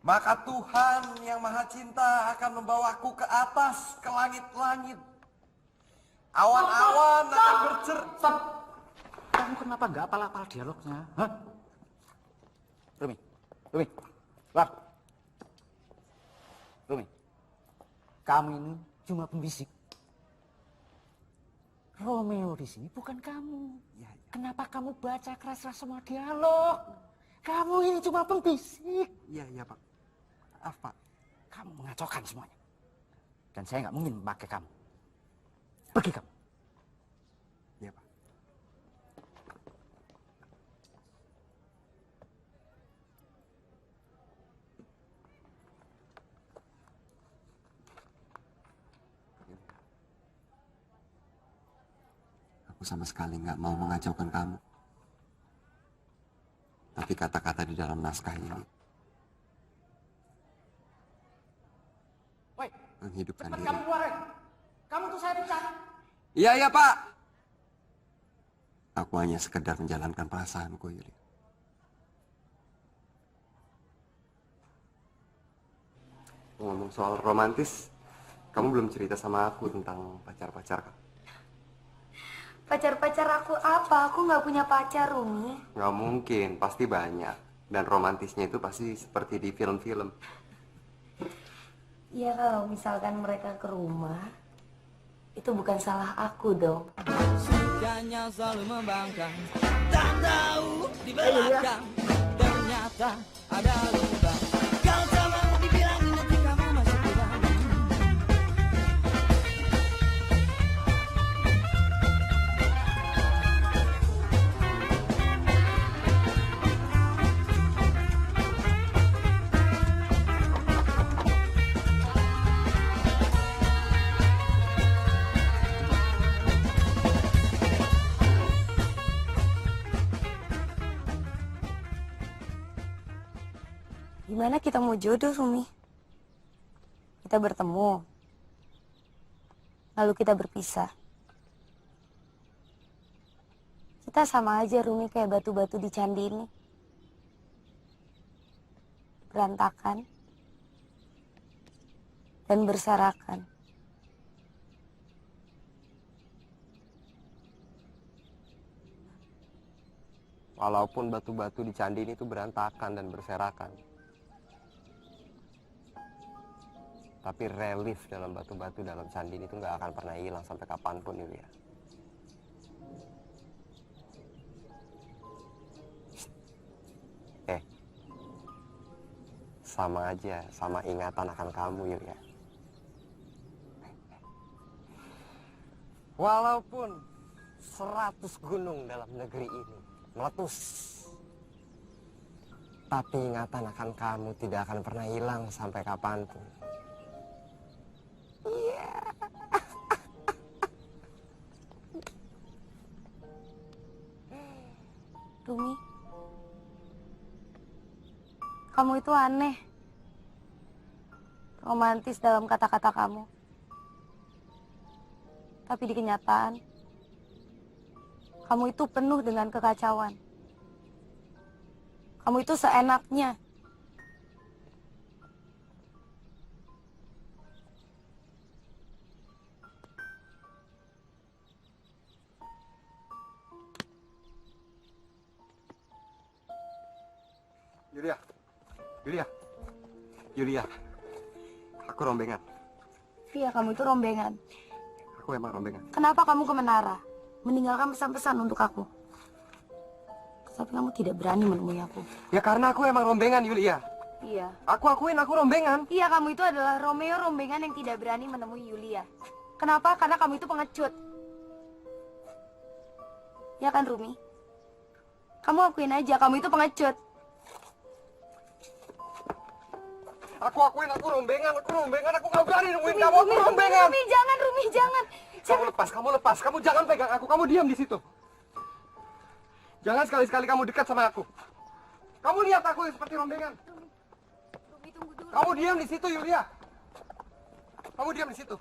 maka Tuhan yang Maha Cinta akan membawaku ke atas, ke langit-langit. Awan-awan akan Stop. Kamu kenapa nggak apal-apal dialognya? Hah? Rumi, keluar. Rumi, kamu ini cuma pembisik. Romeo di sini bukan kamu. Kenapa kamu baca keras-keras semua dialog? Kamu ini cuma pembisik. Iya, Pak. Maaf, Pak. Kamu mengacaukan semuanya. Dan saya nggak mungkin memakai kamu. Pergi kamu. Iya, Pak. sama sekali nggak mau mengacaukan kamu. Tapi kata-kata di dalam naskah ini Woi, menghidupkan cepat diri. kamu keluar. Kamu tuh saya pecat. Iya, iya, Pak. Aku hanya sekedar menjalankan perasaanku, Yulia. Ngomong soal romantis, kamu belum cerita sama aku tentang pacar-pacar kamu. Pacar-pacar aku apa? Aku nggak punya pacar, Rumi. Nggak mungkin, pasti banyak. Dan romantisnya itu pasti seperti di film-film. Ya kalau misalkan mereka ke rumah, itu bukan salah aku dong. Sukanya selalu membangkang, tak tahu di belakang ternyata ada lubang. Kau tak mau dibilang nanti kamu masih kurang. Gimana kita mau jodoh, Rumi? Kita bertemu, lalu kita berpisah. Kita sama aja, Rumi, kayak batu-batu di candi ini. Berantakan dan berserakan. Walaupun batu-batu di candi ini tuh berantakan dan berserakan, tapi relief dalam batu-batu dalam candi ini tuh nggak akan pernah hilang sampai kapanpun, Yulia. Sama aja, sama ingatan akan kamu, Yulia. Walaupun 100 gunung dalam negeri ini meletus, tapi ingatan akan kamu tidak akan pernah hilang sampai kapanpun. Rumi, kamu itu aneh. Romantis dalam kata-kata kamu. Tapi di kenyataan, kamu itu penuh dengan kekacauan. Kamu itu seenaknya. Yulia, Yulia, Yulia, aku rombengan. Iya, kamu itu rombengan. Aku emang rombengan. Kenapa kamu ke menara? Meninggalkan pesan-pesan untuk aku. Tapi kamu tidak berani menemui aku. Ya karena aku emang rombengan, Yulia. Iya. Aku akuin aku rombengan. Iya, kamu itu adalah Romeo rombengan yang tidak berani menemui Yulia. Kenapa? Karena kamu itu pengecut. Ya kan, Rumi? Kamu akuin aja, kamu itu pengecut. Aku akuin aku rombengan, aku gak berani nemuin kamu, aku rombengan. Rumi, jangan, Rumi, jangan. Kamu lepas, kamu jangan pegang aku, kamu diam di situ. Jangan sekali-sekali kamu dekat sama aku. Kamu lihat aku seperti rombengan. Rumi, tunggu dulu. Kamu diam di situ, Yulia. Kamu diam di situ.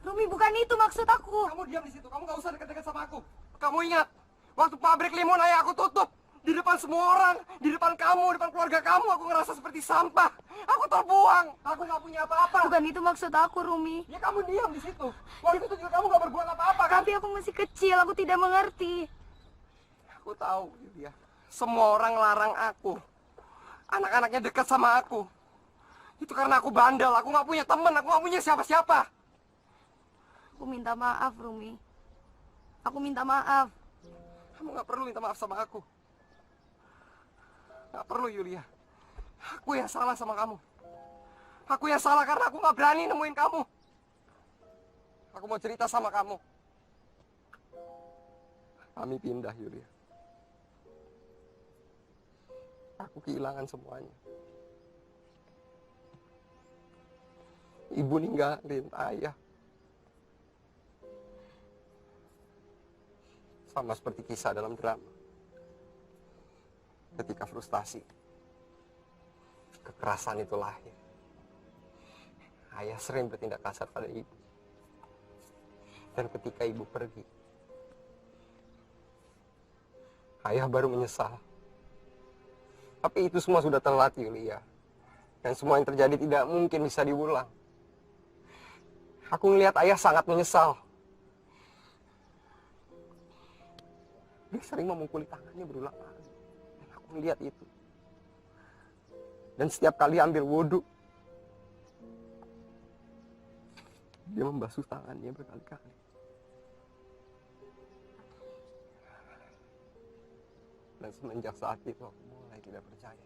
Rumi, bukan itu maksud aku. Kamu diam di situ, kamu gak usah dekat-dekat sama aku. Kamu ingat, waktu pabrik limun ayah aku tutup, di depan semua orang, di depan kamu, di depan keluarga kamu, aku ngerasa seperti sampah. Aku terbuang, aku gak punya apa-apa. Bukan itu maksud aku, Rumi. Ya kamu diam di situ. Waktu itu juga kamu gak berbuat apa-apa kan? Tapi aku masih kecil, aku tidak mengerti. Aku tahu, Yulia. Semua orang larang aku. Anak-anaknya dekat sama aku. Itu karena aku bandel, aku gak punya teman, aku gak punya siapa-siapa. Aku minta maaf, Rumi. Aku minta maaf. Kamu gak perlu minta maaf sama aku. Gak perlu, Yulia. Aku yang salah sama kamu. Aku yang salah karena aku gak berani nemuin kamu. Aku mau cerita sama kamu. Kami pindah, Yulia. Aku kehilangan semuanya. Ibu ninggalin ayah. Sama seperti kisah dalam drama. Ketika frustasi, kekerasan itu lahir. Ayah sering bertindak kasar pada ibu. Dan ketika ibu pergi, ayah baru menyesal. Tapi itu semua sudah telat, Yulia. Dan semua yang terjadi tidak mungkin bisa diulang. Aku melihat ayah sangat menyesal. Dia sering memukuli tangannya berulang kali. Dan aku melihat itu. Dan setiap kali ambil wudhu, dia membasuh tangannya berkali-kali. Dan semenjak saat itu aku mulai tidak percaya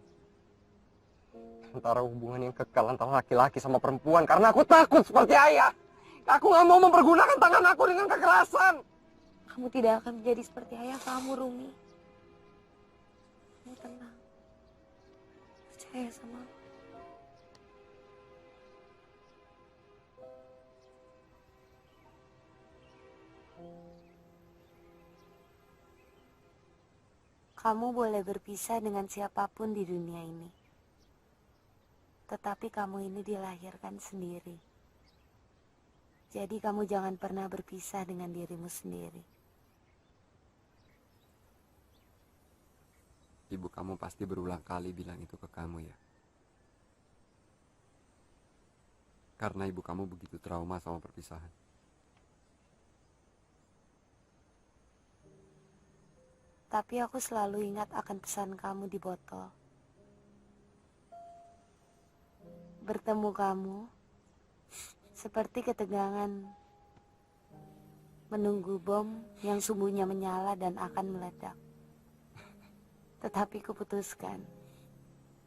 antara hubungan yang kekal antara laki-laki sama perempuan, karena aku takut seperti ayah. Aku gak mau mempergunakan tangan aku dengan kekerasan. Kamu tidak akan menjadi seperti ayah kamu, Rumi. Kamu tenang. Percaya sama aku. Kamu boleh berpisah dengan siapapun di dunia ini. Tetapi kamu ini dilahirkan sendiri. Jadi kamu jangan pernah berpisah dengan dirimu sendiri. Ibu kamu pasti berulang kali bilang itu ke kamu ya. Karena ibu kamu begitu trauma sama perpisahan. Tapi aku selalu ingat akan pesan kamu di botol. Bertemu kamu seperti ketegangan menunggu bom yang sumbunya menyala dan akan meledak. Tetapi kuputuskan,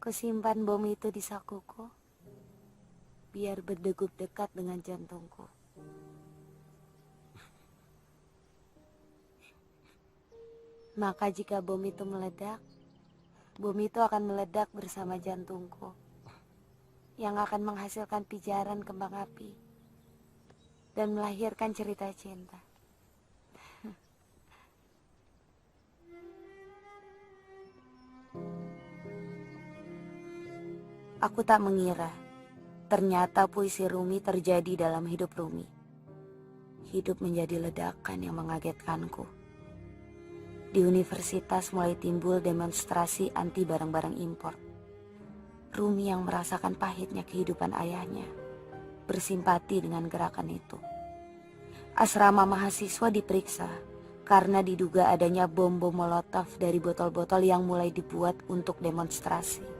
kusimpan bom itu di sakuku, biar berdegup dekat dengan jantungku. Maka jika bom itu meledak, bom itu akan meledak bersama jantungku, yang akan menghasilkan pijaran kembang api dan melahirkan cerita cinta. Aku tak mengira, ternyata puisi Rumi terjadi dalam hidup Rumi. Hidup menjadi ledakan yang mengagetkanku. Di universitas mulai timbul demonstrasi anti barang-barang impor. Rumi yang merasakan pahitnya kehidupan ayahnya bersimpati dengan gerakan itu. Asrama mahasiswa diperiksa karena diduga adanya bom-bom molotov dari botol-botol yang mulai dibuat untuk demonstrasi.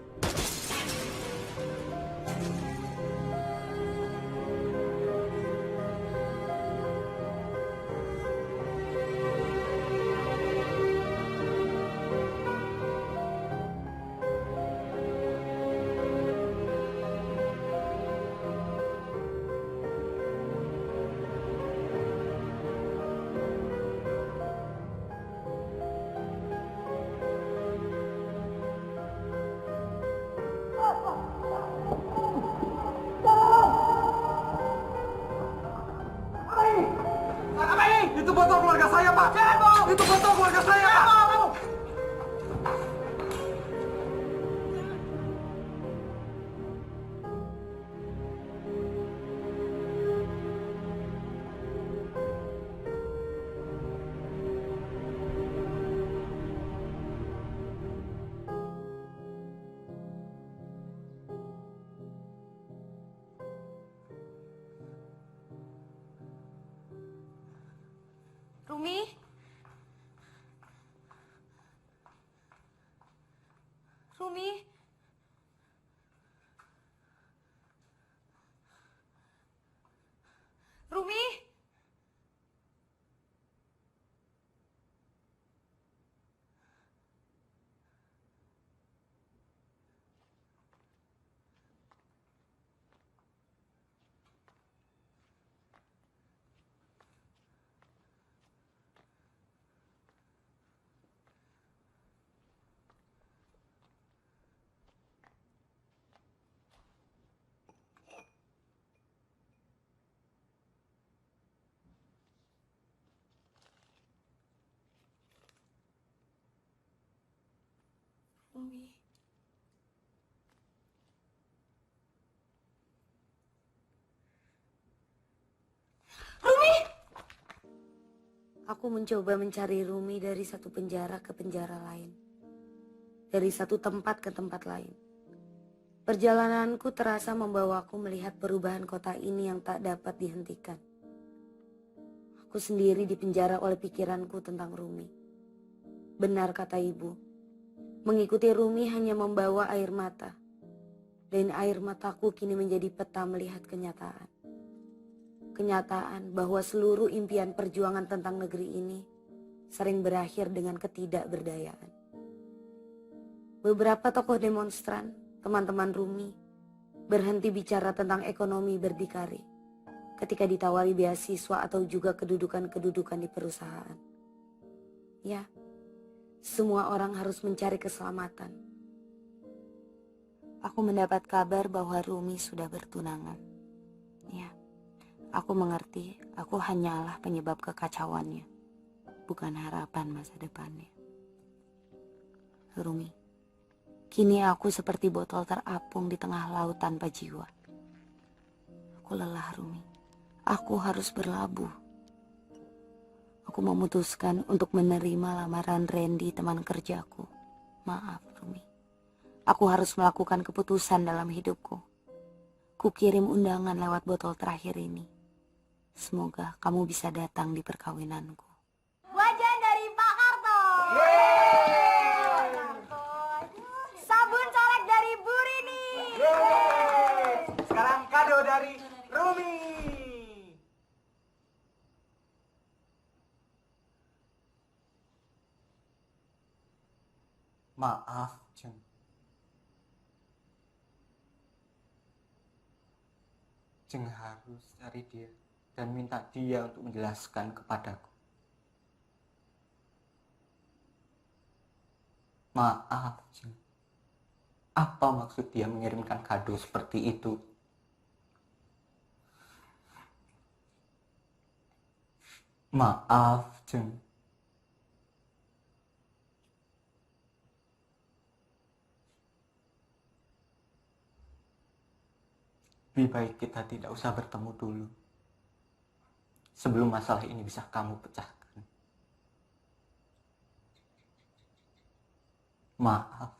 Itu botol keluarga saya, Pak! Jangan, Bang! Itu botol keluarga saya, Pak! Rumi? Rumi? Rumi? Rumi. Aku mencoba mencari Rumi dari satu penjara ke penjara lain. Dari satu tempat ke tempat lain. Perjalananku terasa membawaku melihat perubahan kota ini yang tak dapat dihentikan. Aku sendiri dipenjara oleh pikiranku tentang Rumi. Benar kata ibu, mengikuti Rumi hanya membawa air mata. Dan air mataku kini menjadi peta melihat kenyataan. Kenyataan bahwa seluruh impian perjuangan tentang negeri ini sering berakhir dengan ketidakberdayaan. Beberapa tokoh demonstran, teman-teman Rumi, berhenti bicara tentang ekonomi berdikari ketika ditawari beasiswa atau juga kedudukan-kedudukan di perusahaan. Ya, semua orang harus mencari keselamatan. Aku mendapat kabar bahwa Rumi sudah bertunangan. Ya. Aku mengerti, aku hanyalah penyebab kekacauannya, bukan harapan masa depannya. Rumi, kini aku seperti botol terapung di tengah laut tanpa jiwa. Aku lelah, Rumi. Aku harus berlabuh. Aku memutuskan untuk menerima lamaran Randy, teman kerjaku. Maaf, Rumi. Aku harus melakukan keputusan dalam hidupku. Kukirim undangan lewat botol terakhir ini. Semoga kamu bisa datang di perkawinanku. Wajan dari Pak Karto. Sabun colek dari Bu Rini. Sekarang kado dari Rumi. Maaf, Jeng. Jeng harus cari dia dan minta dia untuk menjelaskan kepadaku. Maaf, Jeng. Apa maksud dia mengirimkan kado seperti itu? Maaf, Jeng. Lebih baik kita tidak usah bertemu dulu. Sebelum masalah ini bisa kamu pecahkan. Maaf.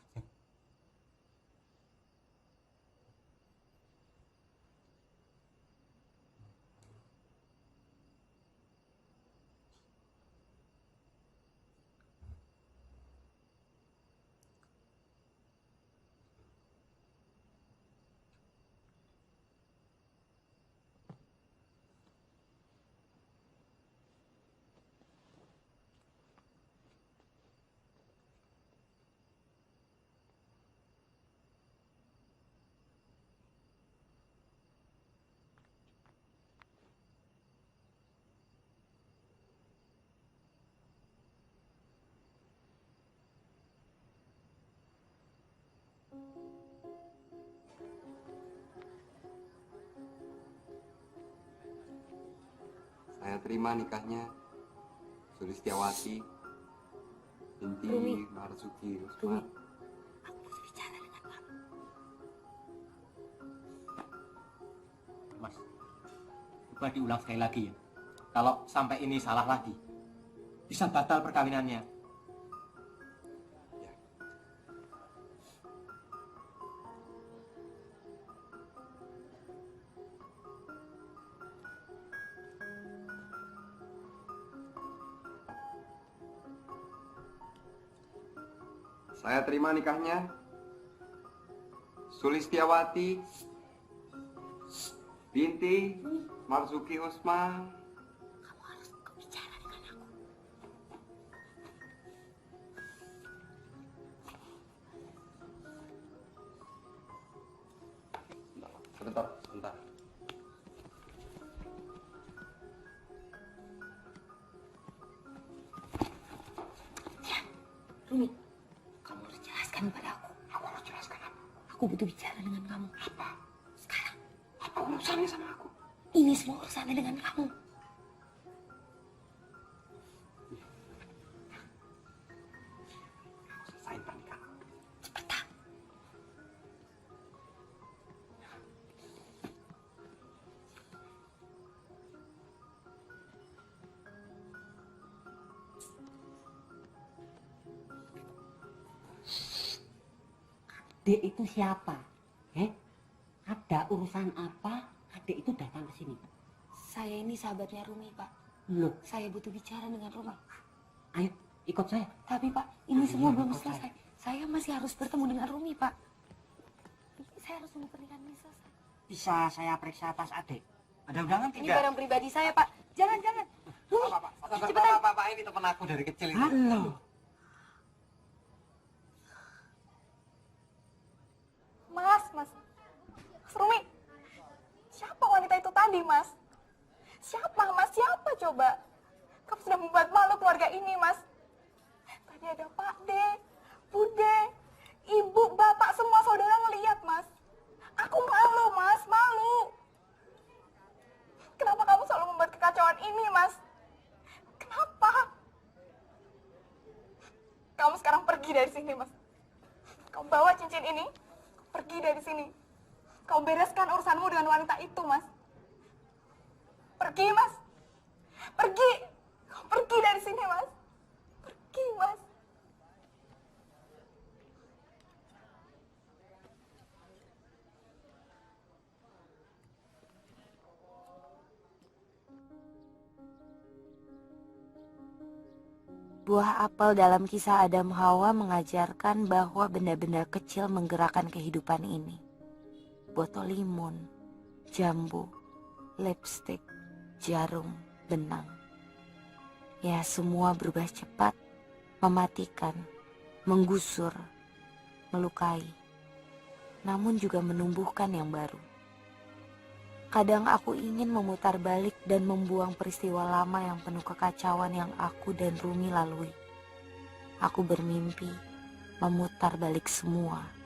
Saya terima nikahnya Sulistiawati binti Rumi. Marzuki Rumi, Usman. aku harus bicara dengan kamu. Mas, coba diulang sekali lagi ya. Kalau sampai ini salah lagi, bisa batal perkawinannya. Saya terima nikahnya Sulistiawati binti Marzuki Usman. Kamu harus bicara dengan aku. Sebentar. Rumi, kamu harus jelaskan pada aku. Aku harus jelaskan apa? Aku butuh bicara dengan kamu. Apa? Sekarang. Apa urusannya sama aku? Ini semua urusannya dengan kamu. Aku selesain pernikahan. Cepat Dek itu siapa? Ada urusan apa? Adek itu datang ke sini. Saya ini sahabatnya Rumi, Pak. Loh, Saya butuh bicara dengan Rumi. ayo ikut saya. Tapi Pak, ini semua belum ikut selesai. Saya masih harus bertemu dengan Rumi, Pak. Saya harus tunggu pernikahan ini selesai. Bisa saya periksa tas adek? Ada undangan Ini barang pribadi saya, Pak. Jangan. Rumi, cepetan. Pak, ini teman aku dari kecil itu. Halo. Mas Rumi, siapa wanita itu tadi, Mas? Siapa, Mas? Siapa coba? Kamu sudah membuat malu keluarga ini, Mas. Tadi ada Pak D, Bude, Ibu, Bapak, semua saudara ngeliat, Mas. Aku malu, Mas, malu. Kenapa kamu selalu membuat kekacauan ini, Mas? Kenapa? Kamu sekarang pergi dari sini, Mas. Kamu bawa cincin ini, pergi dari sini. Kau bereskan urusanmu dengan wanita itu, Mas. Pergi, Mas. Pergi. Kau pergi dari sini, Mas. Pergi, Mas. Buah apel dalam kisah Adam Hawa mengajarkan bahwa benda-benda kecil menggerakkan kehidupan ini. Botol limun, jambu, lipstik, jarum, benang. Ya, semua berubah cepat, mematikan, menggusur, melukai, namun juga menumbuhkan yang baru. Kadang aku ingin memutar balik dan membuang peristiwa lama yang penuh kekacauan yang aku dan Rumi lalui. Aku bermimpi memutar balik semua.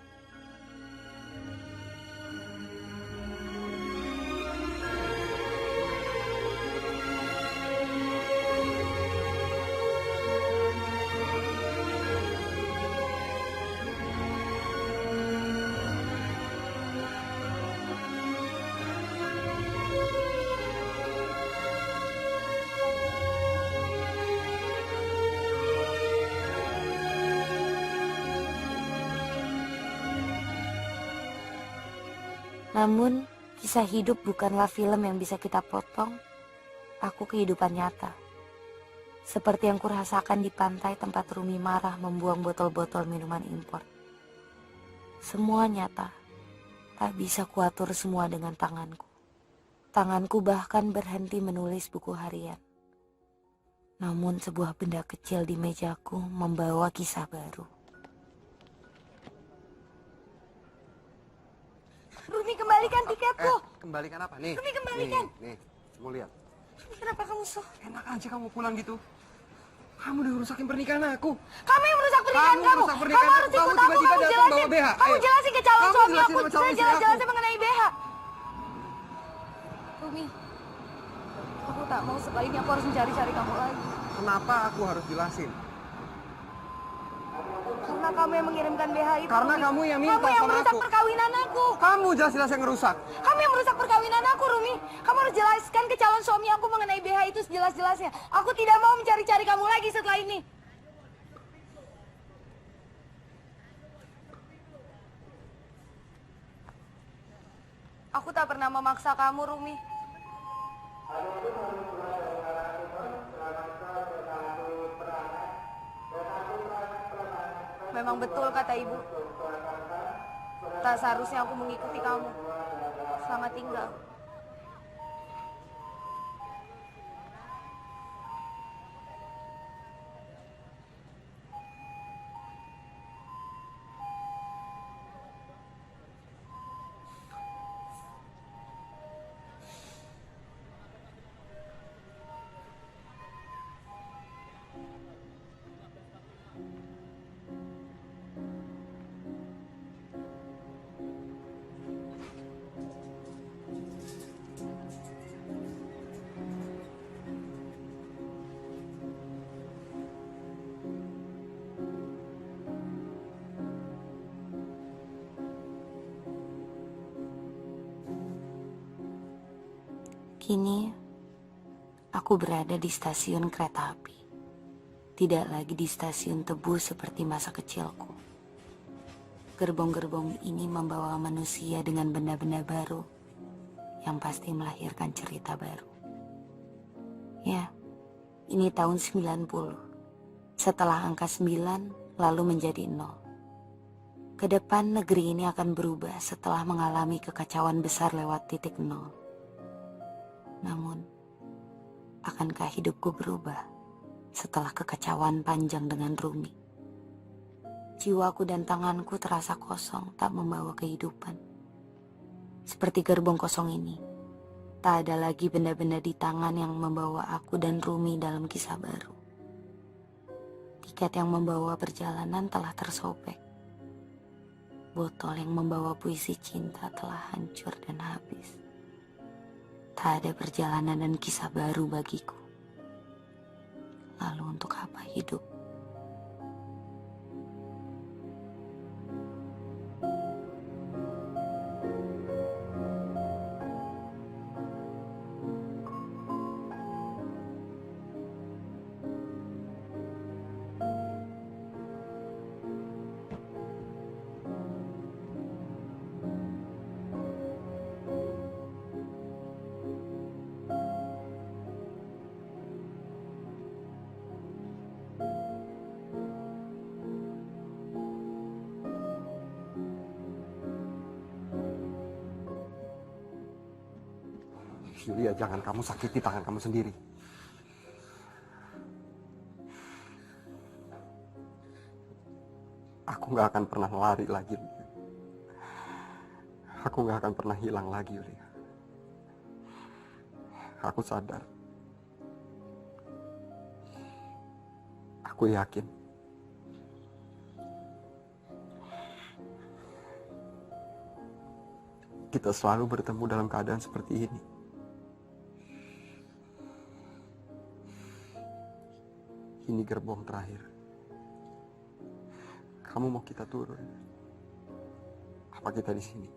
Namun, kisah hidup bukanlah film yang bisa kita potong. Aku kehidupan nyata. Seperti yang kurasakan di pantai tempat Rumi marah membuang botol-botol minuman impor. Semua nyata. Tak bisa kuatur semua dengan tanganku. Tanganku bahkan berhenti menulis buku harian. Namun sebuah benda kecil di mejaku membawa kisah baru. Rumi, kembalikan tiketku. Kembalikan apa? Nih. Rumi, kembalikan. Nih, kamu lihat. Rumi, kenapa kamu Enak aja kamu pulang gitu. Kamu udah rusakin pernikahan aku. Kamu yang merusak pernikahan kamu. Kamu harus ikut aku, kamu jelasin. Kamu jelasin ke calon suami aku. Saya jelas-jelasnya mengenai BH. Rumi, aku tak mau setelah ini aku harus mencari-cari kamu lagi. Kenapa aku harus jelasin? Karena kamu yang mengirimkan BH itu. Karena Rumi. kamu yang minta Kamu yang sama merusak aku. perkawinan aku. Kamu jelas-jelas yang ngerusak. Kamu yang merusak perkawinan aku, Rumi. Kamu harus jelaskan ke calon suami aku mengenai BH itu sejelas-jelasnya. Aku tidak mau mencari-cari kamu lagi setelah ini. Aku tak pernah memaksa kamu, Rumi. Memang betul kata ibu. Tak seharusnya aku mengikuti kamu. Selamat tinggal. Kini, aku berada di stasiun kereta api. Tidak lagi di stasiun Tebu seperti masa kecilku. gerbong-gerbong ini membawa manusia dengan benda-benda baru yang pasti melahirkan cerita baru. Ya, ini tahun 90. Setelah angka 9 lalu menjadi 0. Ke depan negeri ini akan berubah setelah mengalami kekacauan besar lewat titik 0. Namun, akankah hidupku berubah setelah kekacauan panjang dengan Rumi? Jiwaku dan tanganku terasa kosong, tak membawa kehidupan. Seperti gerbong kosong ini, tak ada lagi benda-benda di tangan yang membawa aku dan Rumi dalam kisah baru. Tiket yang membawa perjalanan telah tersobek. Botol yang membawa puisi cinta telah hancur dan habis. Tak ada perjalanan dan kisah baru bagiku. Lalu untuk apa hidup? Yulia, jangan kamu sakiti tangan kamu sendiri. Aku gak akan pernah lari lagi, Yulia. Aku gak akan pernah hilang lagi, Yulia. Aku sadar. Aku yakin. Kita selalu bertemu dalam keadaan seperti ini. Ini gerbong terakhir. Kamu mau kita turun? Apa kita di sini?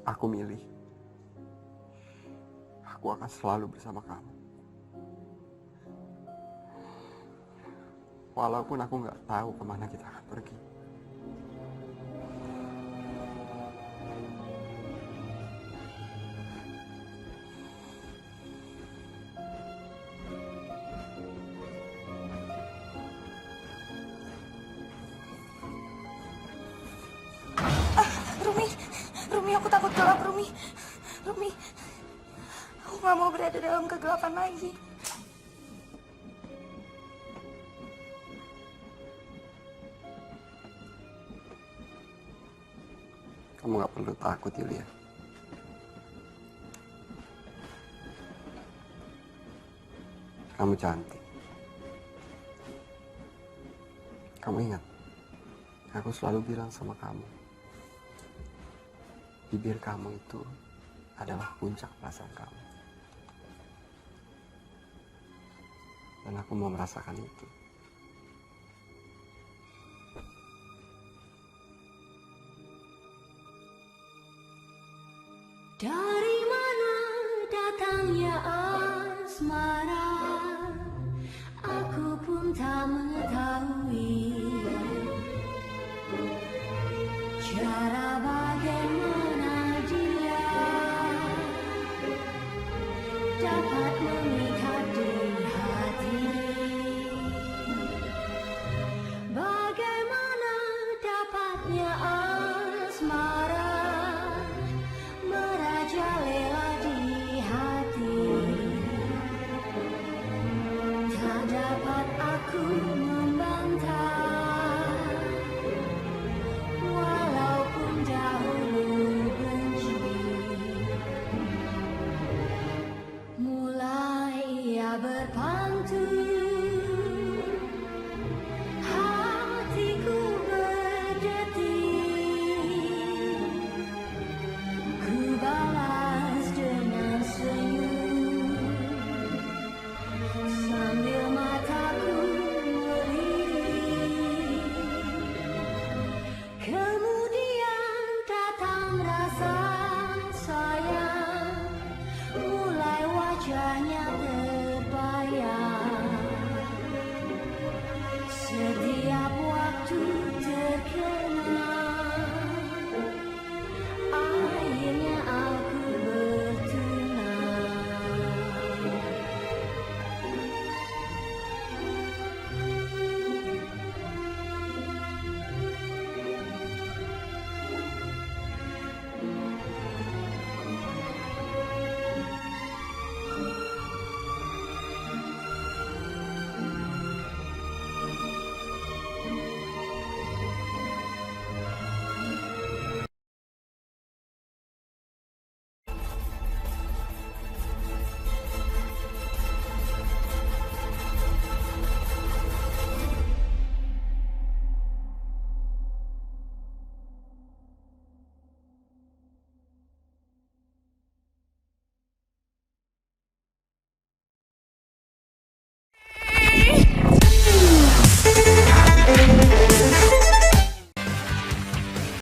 Aku milih. Aku akan selalu bersama kamu. Walaupun aku nggak tahu kemana kita akan pergi. Rumi, aku takut gelap, Rumi. Rumi, aku gak mau berada dalam kegelapan lagi. Kamu gak perlu takut, Yulia. Kamu cantik. Kamu ingat, aku selalu bilang sama kamu, bibir kamu itu adalah puncak perasaan kamu. Dan aku mau merasakan itu. Dari mana datangnya asmara, aku pun tak mengetahui. Cara bagaimana dia dapat mengikat di hati. Bagaimana dapatnya asmara merajalela di hati. Tak dapat aku membantah, walaupun dahulu benci. Mulai ia berpantun, hatiku berdetik. Ku balas dengan senyum, sambil mataku melirik. Kemudian datang rasa sayang, mulai wajahnya terbayang. Setiap waktu